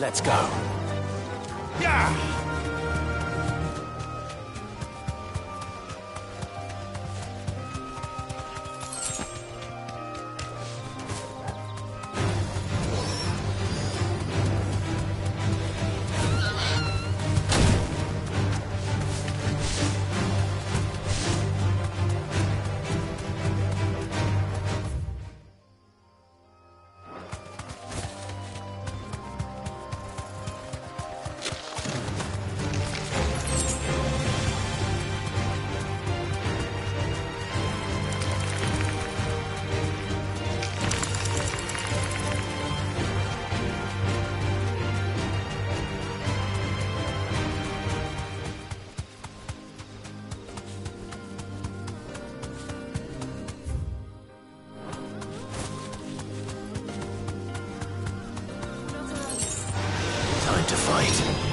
Let's go. Yeah! Time to fight.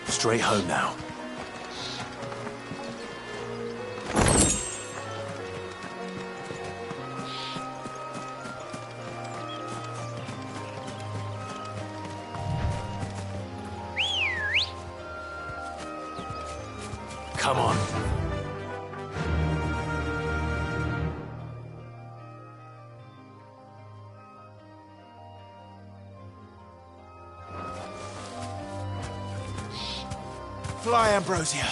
Straight home now. Come on. Fly, Ambrosia.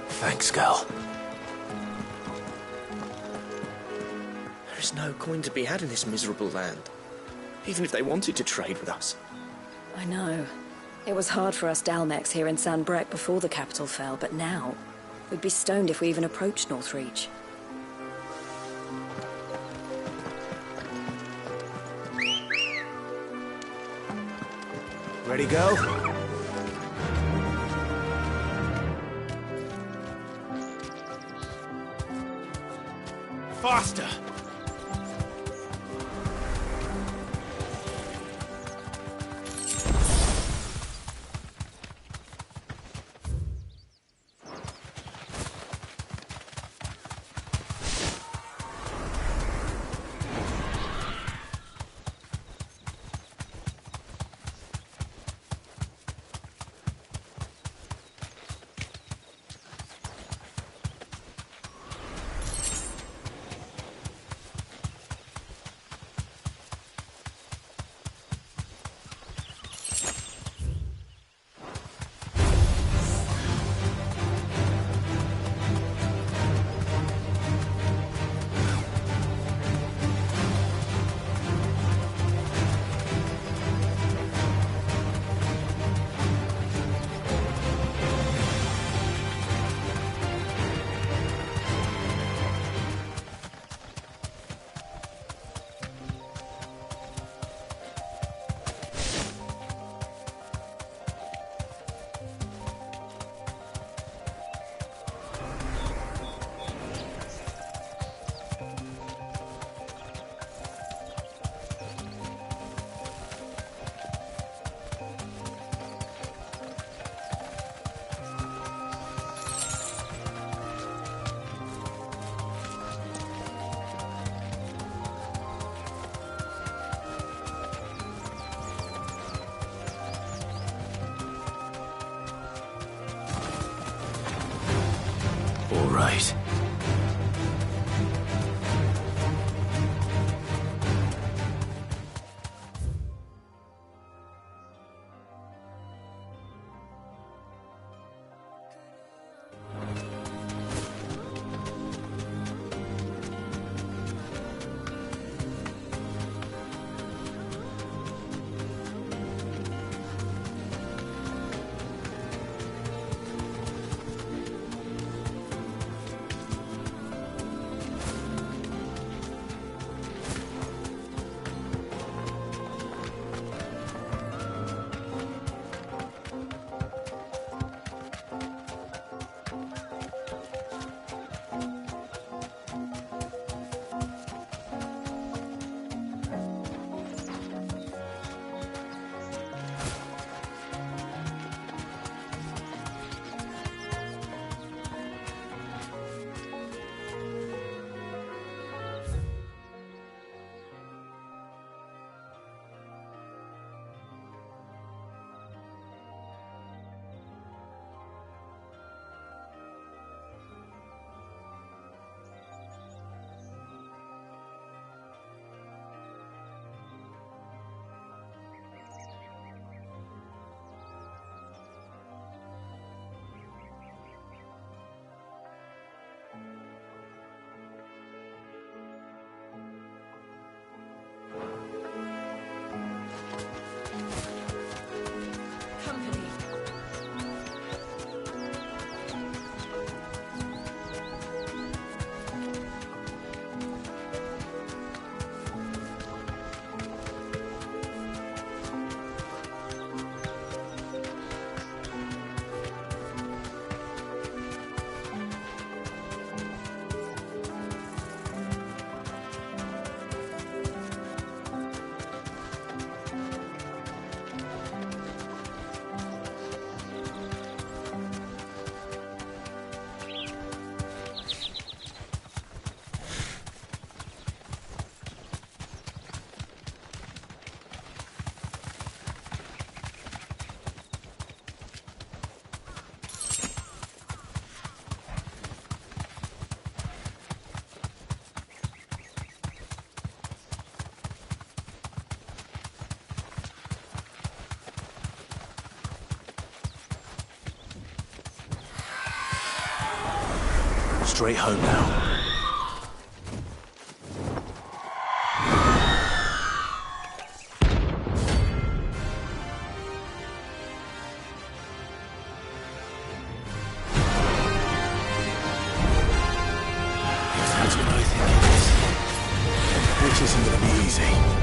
Thanks, girl. There is no coin to be had in this miserable land, even if they wanted to trade with us. I know. It was hard for us Dalmex here in San Brec before the capital fell, but now we'd be stoned if we even approached Northreach. Ready, go? Faster! right. Straight home now. That's what I think it is. Which isn't gonna be easy.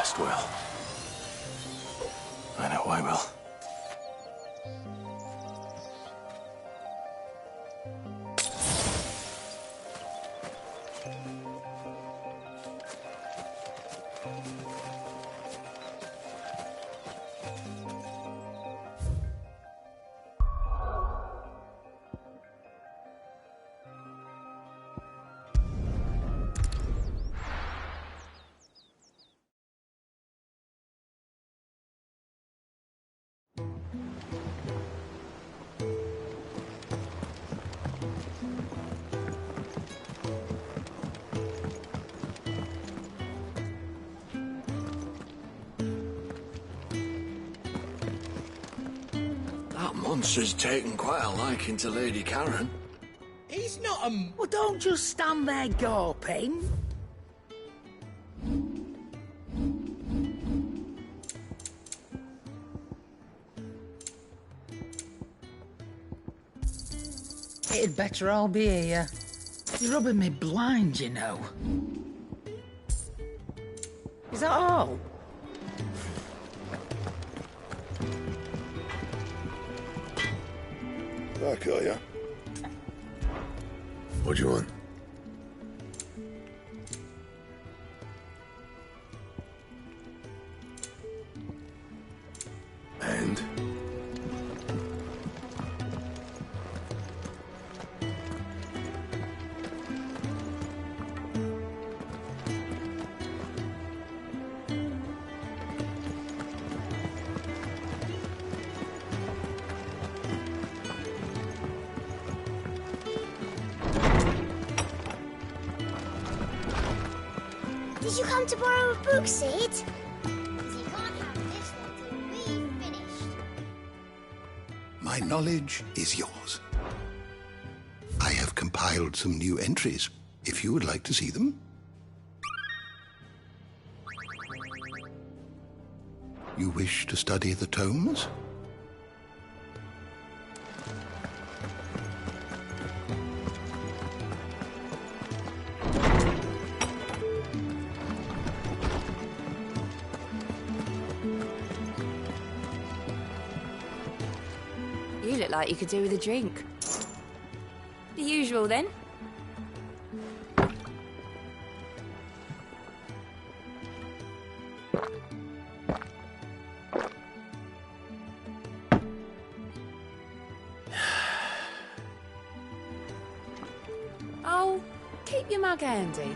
rest well. I know I will. That monster's taken quite a liking to Lady Karen. He's not a... Well, don't just stand there gawping. It'd better all be here. You're rubbing me blind, you know. Is that all? Back, are ya? What do you want? And? Did you come to borrow a book, Sid? You can't have this one till we've finished. My knowledge is yours. I have compiled some new entries, if you would like to see them. You wish to study the tomes? You look like you could do with a drink. The usual, then. Oh, keep your mug handy.